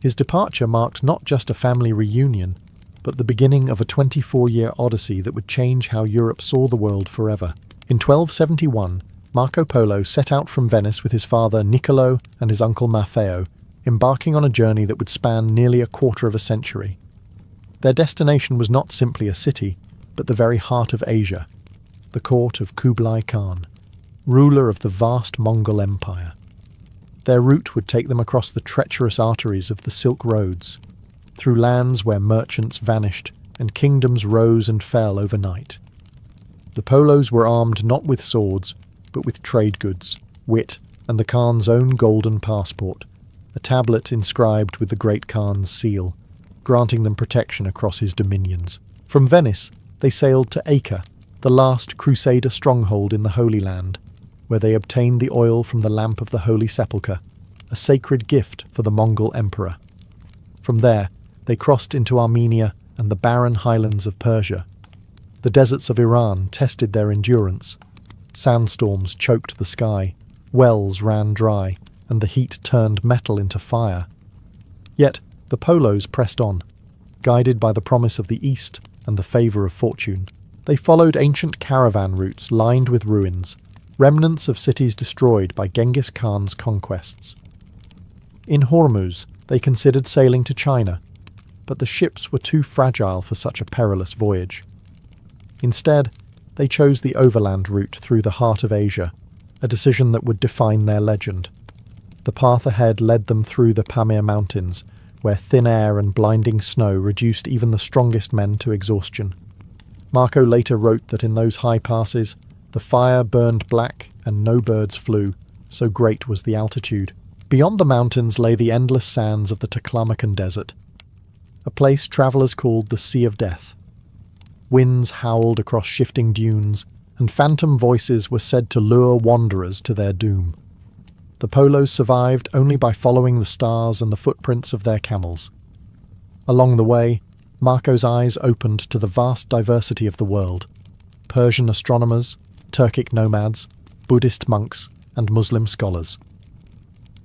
His departure marked not just a family reunion, but the beginning of a 24-year odyssey that would change how Europe saw the world forever. In 1271, Marco Polo set out from Venice with his father Niccolo and his uncle Maffeo, embarking on a journey that would span nearly a quarter of a century. Their destination was not simply a city, but the very heart of Asia, the court of Kublai Khan, ruler of the vast Mongol Empire. Their route would take them across the treacherous arteries of the Silk Roads, through lands where merchants vanished and kingdoms rose and fell overnight. The Polos were armed not with swords, but with trade goods, wit, and the Khan's own golden passport, a tablet inscribed with the great Khan's seal, granting them protection across his dominions. From Venice, they sailed to Acre, the last Crusader stronghold in the Holy Land, where they obtained the oil from the lamp of the Holy Sepulchre, a sacred gift for the Mongol emperor. From there, they crossed into Armenia and the barren highlands of Persia. The deserts of Iran tested their endurance. Sandstorms choked the sky, wells ran dry, and the heat turned metal into fire. Yet the Polos pressed on, guided by the promise of the East and the favour of fortune. They followed ancient caravan routes lined with ruins, remnants of cities destroyed by Genghis Khan's conquests. In Hormuz, they considered sailing to China, but the ships were too fragile for such a perilous voyage. Instead, they chose the overland route through the heart of Asia, a decision that would define their legend. The path ahead led them through the Pamir Mountains, where thin air and blinding snow reduced even the strongest men to exhaustion. Marco later wrote that in those high passes, the fire burned black and no birds flew, so great was the altitude. Beyond the mountains lay the endless sands of the Taklamakan Desert, a place travellers called the Sea of Death. Winds howled across shifting dunes, and phantom voices were said to lure wanderers to their doom. The Polos survived only by following the stars and the footprints of their camels. Along the way, Marco's eyes opened to the vast diversity of the world: Persian astronomers, Turkic nomads, Buddhist monks, and Muslim scholars.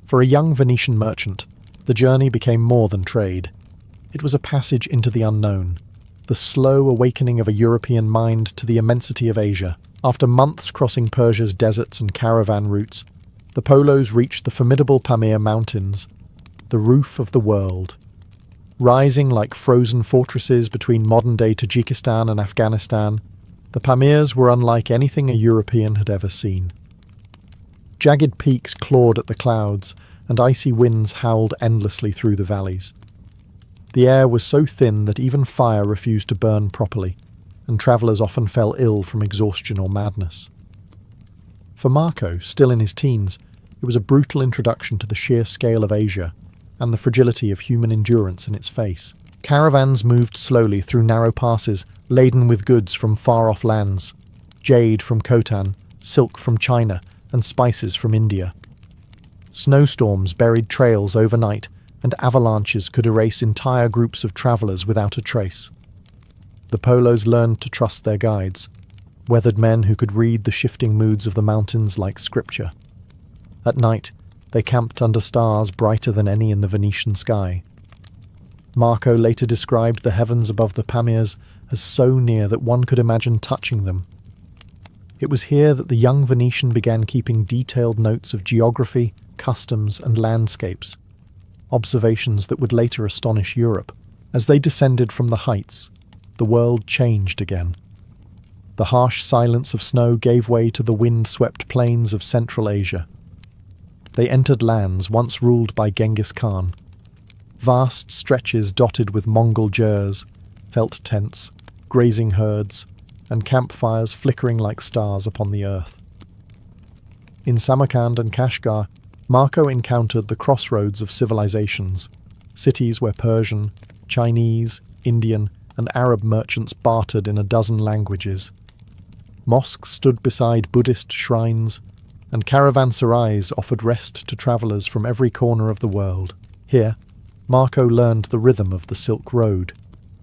For a young Venetian merchant, the journey became more than trade. It was a passage into the unknown, the slow awakening of a European mind to the immensity of Asia. After months crossing Persia's deserts and caravan routes, the Polos reached the formidable Pamir Mountains, the roof of the world. Rising like frozen fortresses between modern-day Tajikistan and Afghanistan, the Pamirs were unlike anything a European had ever seen. Jagged peaks clawed at the clouds, and icy winds howled endlessly through the valleys. The air was so thin that even fire refused to burn properly, and travellers often fell ill from exhaustion or madness. For Marco, still in his teens, it was a brutal introduction to the sheer scale of Asia and the fragility of human endurance in its face. Caravans moved slowly through narrow passes laden with goods from far-off lands: jade from Khotan, silk from China, and spices from India. Snowstorms buried trails overnight, and avalanches could erase entire groups of travellers without a trace. The Polos learned to trust their guides, weathered men who could read the shifting moods of the mountains like scripture. At night, they camped under stars brighter than any in the Venetian sky. Marco later described the heavens above the Pamirs as so near that one could imagine touching them. It was here that the young Venetian began keeping detailed notes of geography, customs, and landscapes, observations that would later astonish Europe. As they descended from the heights, the world changed again. The harsh silence of snow gave way to the wind-swept plains of Central Asia. They entered lands once ruled by Genghis Khan. Vast stretches dotted with Mongol jurs, felt tents, grazing herds, and campfires flickering like stars upon the earth. In Samarkand and Kashgar, Marco encountered the crossroads of civilizations, cities where Persian, Chinese, Indian, and Arab merchants bartered in a dozen languages. Mosques stood beside Buddhist shrines, and caravanserais offered rest to travellers from every corner of the world. Here, Marco learned the rhythm of the Silk Road,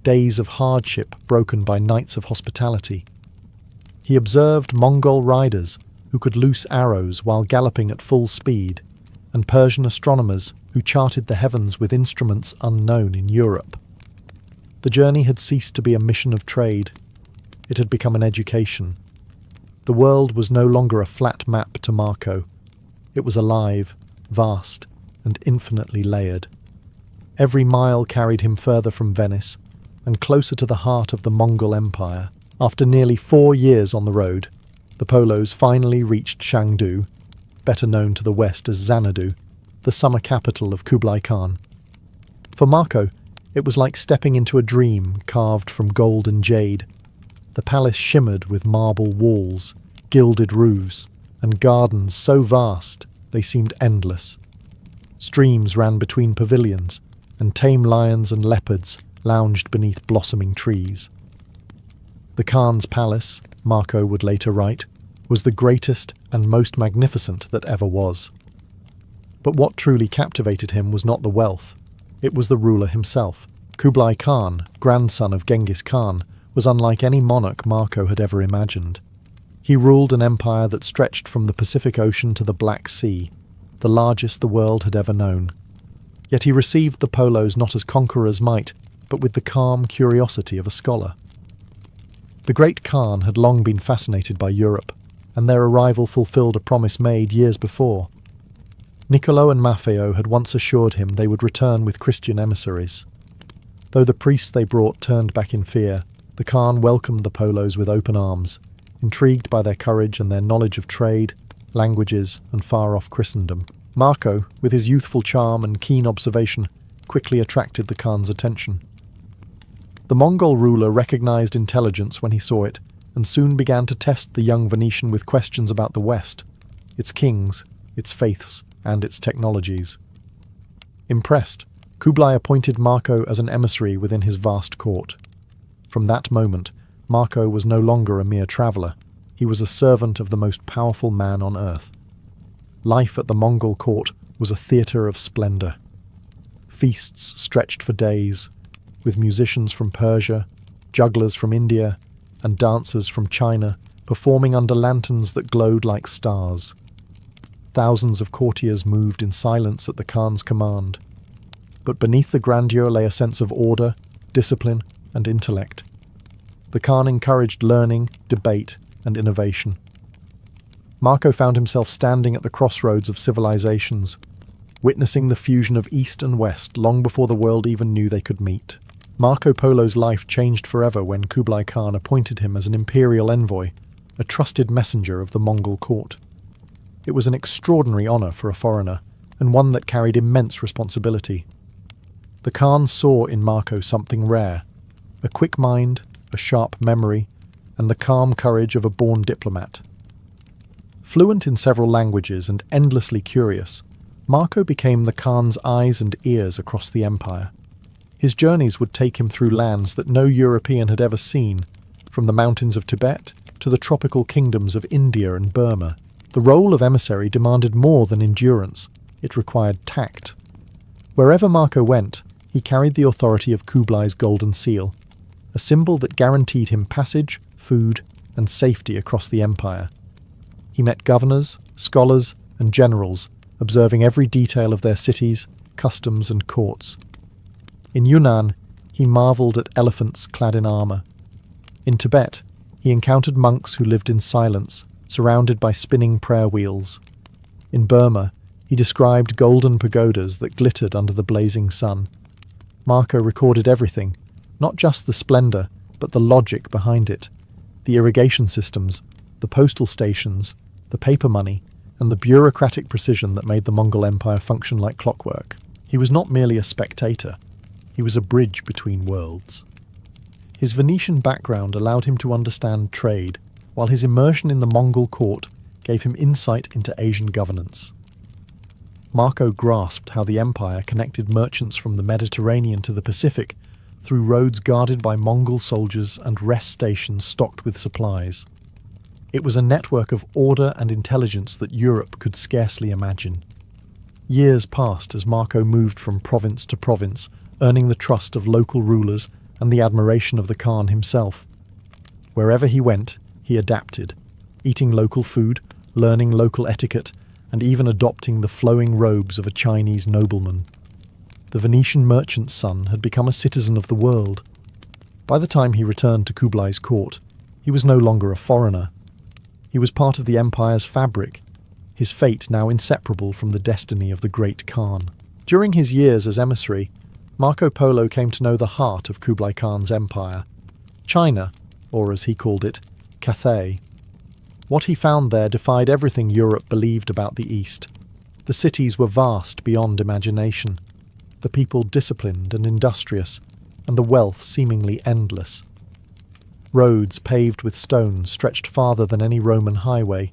days of hardship broken by nights of hospitality. He observed Mongol riders who could loose arrows while galloping at full speed, and Persian astronomers who charted the heavens with instruments unknown in Europe. The journey had ceased to be a mission of trade. It had become an education. The world was no longer a flat map to Marco. It was alive, vast, and infinitely layered. Every mile carried him further from Venice, and closer to the heart of the Mongol Empire. After nearly 4 years on the road, the Polos finally reached Chengdu, better known to the west as Xanadu, the summer capital of Kublai Khan. For Marco, it was like stepping into a dream carved from gold and jade. The palace shimmered with marble walls, gilded roofs, and gardens so vast they seemed endless. Streams ran between pavilions, and tame lions and leopards lounged beneath blossoming trees. The Khan's palace, Marco would later write, was the greatest and most magnificent that ever was. But what truly captivated him was not the wealth. It was the ruler himself. Kublai Khan, grandson of Genghis Khan, was unlike any monarch Marco had ever imagined. He ruled an empire that stretched from the Pacific Ocean to the Black Sea, the largest the world had ever known. Yet he received the Polos not as conquerors might, but with the calm curiosity of a scholar. The great Khan had long been fascinated by Europe, and their arrival fulfilled a promise made years before. Niccolo and Maffeo had once assured him they would return with Christian emissaries. Though the priests they brought turned back in fear, the Khan welcomed the Polos with open arms, intrigued by their courage and their knowledge of trade, languages, and far-off Christendom. Marco, with his youthful charm and keen observation, quickly attracted the Khan's attention. The Mongol ruler recognized intelligence when he saw it, and soon began to test the young Venetian with questions about the West, its kings, its faiths, and its technologies. Impressed, Kublai appointed Marco as an emissary within his vast court. From that moment, Marco was no longer a mere traveller. He was a servant of the most powerful man on earth. Life at the Mongol court was a theatre of splendour. Feasts stretched for days, with musicians from Persia, jugglers from India, and dancers from China performing under lanterns that glowed like stars. Thousands of courtiers moved in silence at the Khan's command. But beneath the grandeur lay a sense of order, discipline, and intellect. The Khan encouraged learning, debate, and innovation. Marco found himself standing at the crossroads of civilizations, witnessing the fusion of East and West long before the world even knew they could meet. Marco Polo's life changed forever when Kublai Khan appointed him as an imperial envoy, a trusted messenger of the Mongol court. It was an extraordinary honour for a foreigner, and one that carried immense responsibility. The Khan saw in Marco something rare: a quick mind, a sharp memory, and the calm courage of a born diplomat. Fluent in several languages and endlessly curious, Marco became the Khan's eyes and ears across the empire. His journeys would take him through lands that no European had ever seen, from the mountains of Tibet to the tropical kingdoms of India and Burma. The role of emissary demanded more than endurance. It required tact. Wherever Marco went, he carried the authority of Kublai's golden seal, a symbol that guaranteed him passage, food, and safety across the empire. He met governors, scholars, and generals, observing every detail of their cities, customs, and courts. In Yunnan, he marvelled at elephants clad in armour. In Tibet, he encountered monks who lived in silence, surrounded by spinning prayer wheels. In Burma, he described golden pagodas that glittered under the blazing sun. Marco recorded everything, not just the splendour, but the logic behind it: the irrigation systems, the postal stations, the paper money, and the bureaucratic precision that made the Mongol Empire function like clockwork. He was not merely a spectator. He was a bridge between worlds. His Venetian background allowed him to understand trade, while his immersion in the Mongol court gave him insight into Asian governance. Marco grasped how the empire connected merchants from the Mediterranean to the Pacific through roads guarded by Mongol soldiers and rest stations stocked with supplies. It was a network of order and intelligence that Europe could scarcely imagine. Years passed as Marco moved from province to province, earning the trust of local rulers and the admiration of the Khan himself. Wherever he went, he adapted, eating local food, learning local etiquette, and even adopting the flowing robes of a Chinese nobleman. The Venetian merchant's son had become a citizen of the world. By the time he returned to Kublai's court, he was no longer a foreigner. He was part of the empire's fabric, his fate now inseparable from the destiny of the great Khan. During his years as emissary, Marco Polo came to know the heart of Kublai Khan's empire: China, or as he called it, Cathay. What he found there defied everything Europe believed about the East. The cities were vast beyond imagination, the people disciplined and industrious, and the wealth seemingly endless. Roads paved with stone stretched farther than any Roman highway,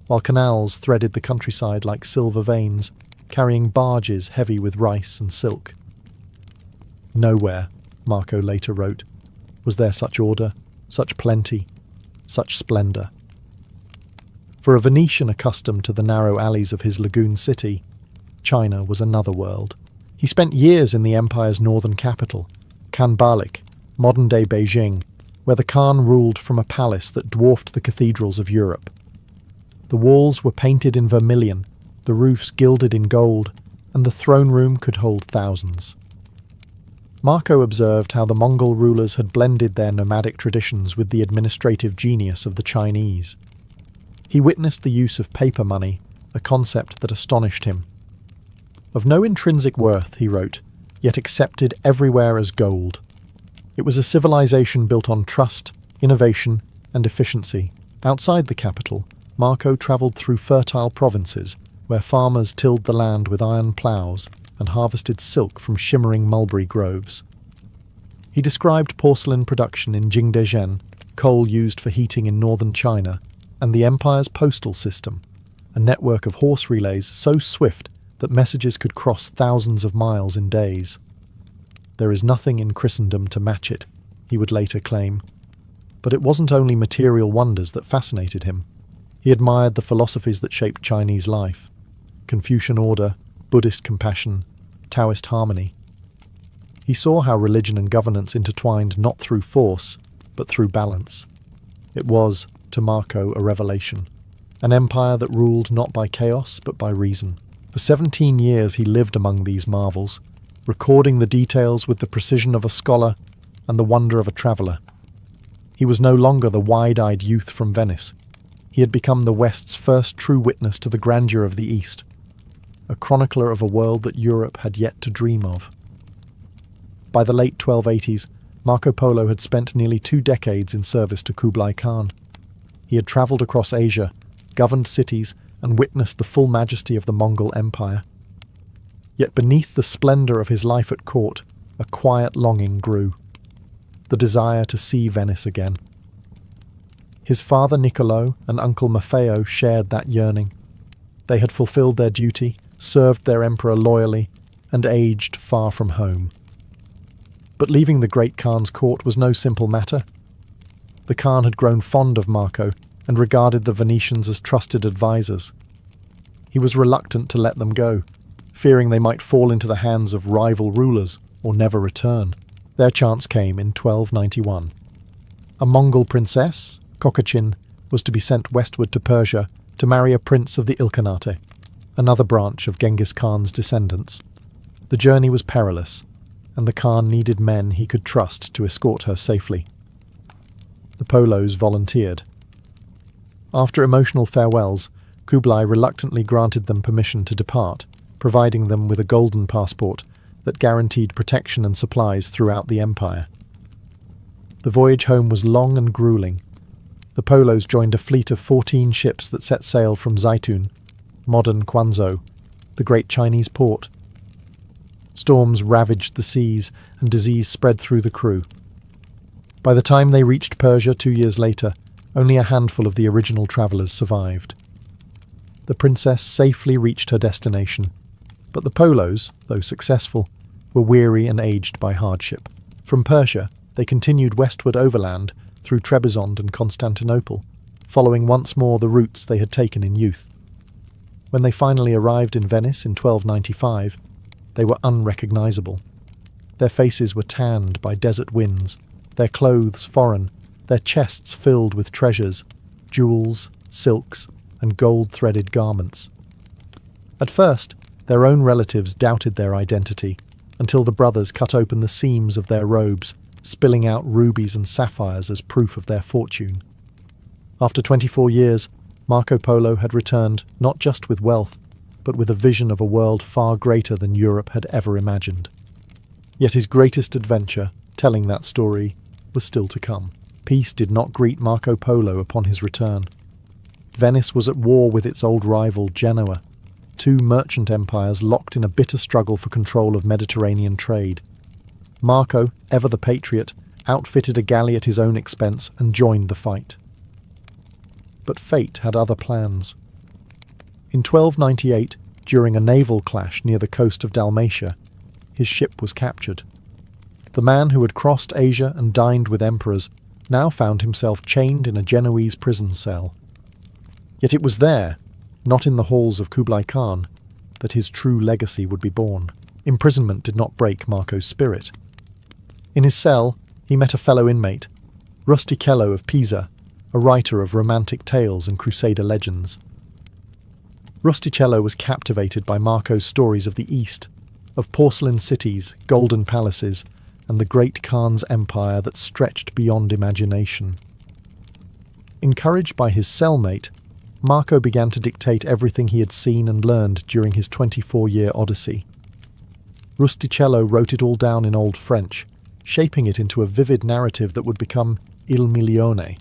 while canals threaded the countryside like silver veins, carrying barges heavy with rice and silk. Nowhere, Marco later wrote, was there such order, such plenty, such splendour. For a Venetian accustomed to the narrow alleys of his lagoon city, China was another world. He spent years in the empire's northern capital, Khanbalik, modern-day Beijing, where the Khan ruled from a palace that dwarfed the cathedrals of Europe. The walls were painted in vermilion, the roofs gilded in gold, and the throne room could hold thousands. Marco observed how the Mongol rulers had blended their nomadic traditions with the administrative genius of the Chinese. He witnessed the use of paper money, a concept that astonished him. Of no intrinsic worth, he wrote, yet accepted everywhere as gold. It was a civilization built on trust, innovation, and efficiency. Outside the capital, Marco travelled through fertile provinces where farmers tilled the land with iron ploughs and harvested silk from shimmering mulberry groves. He described porcelain production in Jingdezhen, coal used for heating in northern China, and the empire's postal system, a network of horse relays so swift that messages could cross thousands of miles in days. "There is nothing in Christendom to match it," he would later claim. But it wasn't only material wonders that fascinated him. He admired the philosophies that shaped Chinese life: Confucian order, Buddhist compassion, Taoist harmony. He saw how religion and governance intertwined not through force, but through balance. It was, to Marco, a revelation. An empire that ruled not by chaos, but by reason. For 17 years he lived among these marvels, recording the details with the precision of a scholar and the wonder of a traveller. He was no longer the wide-eyed youth from Venice. He had become the West's first true witness to the grandeur of the East, a chronicler of a world that Europe had yet to dream of. By the late 1280s, Marco Polo had spent nearly 2 decades in service to Kublai Khan. He had travelled across Asia, governed cities, and witnessed the full majesty of the Mongol Empire. Yet beneath the splendour of his life at court, a quiet longing grew: the desire to see Venice again. His father Niccolo and uncle Maffeo shared that yearning. They had fulfilled their duty, served their emperor loyally, and aged far from home. But leaving the great Khan's court was no simple matter. The Khan had grown fond of Marco and regarded the Venetians as trusted advisors. He was reluctant to let them go, fearing they might fall into the hands of rival rulers or never return. Their chance came in 1291. A Mongol princess, Kokachin, was to be sent westward to Persia to marry a prince of the Ilkhanate, another branch of Genghis Khan's descendants. The journey was perilous, and the Khan needed men he could trust to escort her safely. The Polos volunteered. After emotional farewells, Kublai reluctantly granted them permission to depart, providing them with a golden passport that guaranteed protection and supplies throughout the empire. The voyage home was long and grueling. The Polos joined a fleet of 14 ships that set sail from Zaitun, modern Quanzhou, the great Chinese port. Storms ravaged the seas, and disease spread through the crew. By the time they reached Persia 2 years later, only a handful of the original travellers survived. The princess safely reached her destination, but the Polos, though successful, were weary and aged by hardship. From Persia, they continued westward overland through Trebizond and Constantinople, following once more the routes they had taken in youth. When they finally arrived in Venice in 1295, they were unrecognisable. Their faces were tanned by desert winds, their clothes foreign, their chests filled with treasures, jewels, silks, and gold-threaded garments. At first, their own relatives doubted their identity, until the brothers cut open the seams of their robes, spilling out rubies and sapphires as proof of their fortune. After 24 years, Marco Polo had returned not just with wealth, but with a vision of a world far greater than Europe had ever imagined. Yet his greatest adventure, telling that story, was still to come. Peace did not greet Marco Polo upon his return. Venice was at war with its old rival Genoa, 2 merchant empires locked in a bitter struggle for control of Mediterranean trade. Marco, ever the patriot, outfitted a galley at his own expense and joined the fight. But fate had other plans. In 1298, during a naval clash near the coast of Dalmatia, his ship was captured. The man who had crossed Asia and dined with emperors now found himself chained in a Genoese prison cell. Yet it was there, not in the halls of Kublai Khan, that his true legacy would be born. Imprisonment did not break Marco's spirit. In his cell, he met a fellow inmate, Rustichello of Pisa, a writer of romantic tales and crusader legends. Rustichello was captivated by Marco's stories of the East, of porcelain cities, golden palaces, and the great Khan's empire that stretched beyond imagination. Encouraged by his cellmate, Marco began to dictate everything he had seen and learned during his 24-year odyssey. Rustichello wrote it all down in Old French, shaping it into a vivid narrative that would become Il Milione.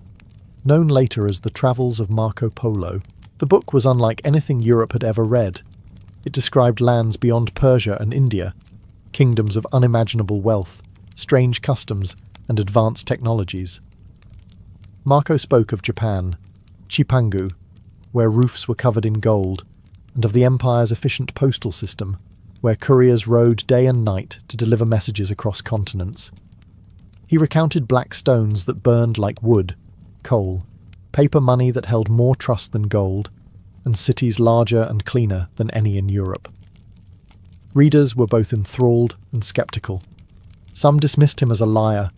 Known later as The Travels of Marco Polo, the book was unlike anything Europe had ever read. It described lands beyond Persia and India, kingdoms of unimaginable wealth, strange customs, and advanced technologies. Marco spoke of Japan, Chipangu, where roofs were covered in gold, and of the empire's efficient postal system, where couriers rode day and night to deliver messages across continents. He recounted black stones that burned like wood, coal, paper money that held more trust than gold, and cities larger and cleaner than any in Europe. Readers were both enthralled and sceptical. Some dismissed him as a liar,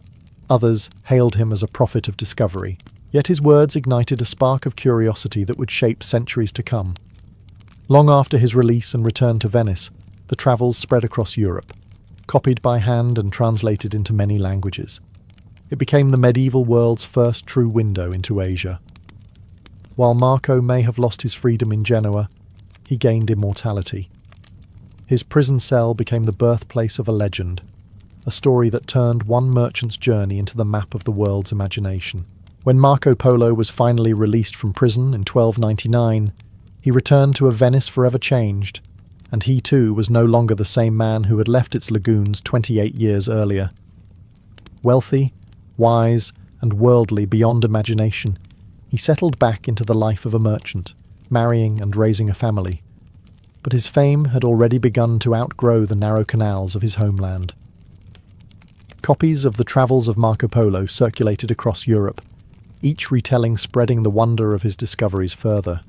others hailed him as a prophet of discovery, yet his words ignited a spark of curiosity that would shape centuries to come. Long after his release and return to Venice, the travels spread across Europe, copied by hand and translated into many languages. It became the medieval world's first true window into Asia. While Marco may have lost his freedom in Genoa, he gained immortality. His prison cell became the birthplace of a legend, a story that turned one merchant's journey into the map of the world's imagination. When Marco Polo was finally released from prison in 1299, he returned to a Venice forever changed, and he too was no longer the same man who had left its lagoons 28 years earlier. Wealthy, wise, and worldly beyond imagination, he settled back into the life of a merchant, marrying and raising a family. But his fame had already begun to outgrow the narrow canals of his homeland. Copies of the Travels of Marco Polo circulated across Europe, each retelling spreading the wonder of his discoveries further.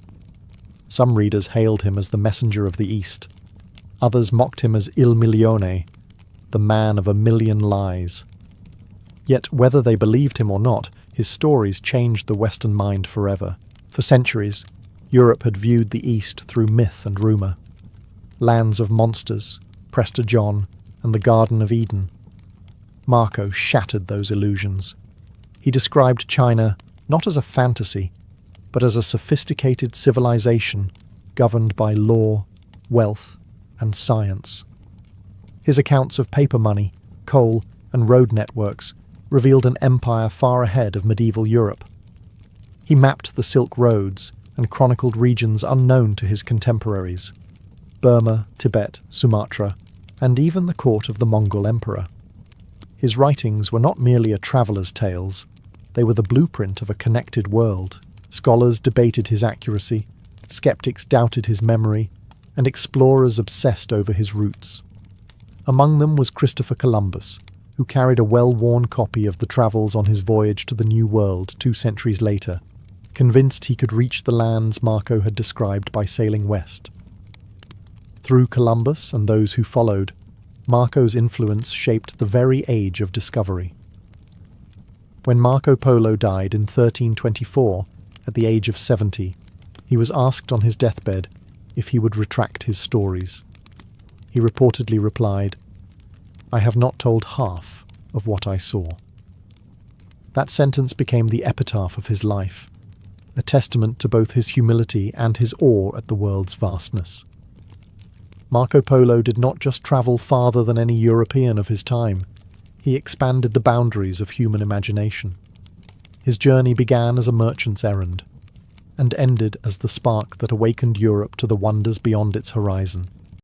Some readers hailed him as the messenger of the East. Others mocked him as Il Milione, the man of a million lies. Yet whether they believed him or not, his stories changed the Western mind forever. For centuries, Europe had viewed the East through myth and rumour. Lands of monsters, Prester John, and the Garden of Eden. Marco shattered those illusions. He described China not as a fantasy, but as a sophisticated civilization governed by law, wealth, and science. His accounts of paper money, coal, and road networks revealed an empire far ahead of medieval Europe. He mapped the Silk Roads and chronicled regions unknown to his contemporaries: Burma, Tibet, Sumatra, and even the court of the Mongol emperor. His writings were not merely a traveller's tales, they were the blueprint of a connected world. Scholars debated his accuracy, skeptics doubted his memory, and explorers obsessed over his roots. Among them was Christopher Columbus, who carried a well-worn copy of the Travels on his voyage to the New World 2 centuries later, convinced he could reach the lands Marco had described by sailing west. Through Columbus and those who followed, Marco's influence shaped the very age of discovery. When Marco Polo died in 1324, at the age of 70, he was asked on his deathbed if he would retract his stories. He reportedly replied, "I have not told half of what I saw." That sentence became the epitaph of his life, a testament to both his humility and his awe at the world's vastness. Marco Polo did not just travel farther than any European of his time, he expanded the boundaries of human imagination. His journey began as a merchant's errand, and ended as the spark that awakened Europe to the wonders beyond its horizon.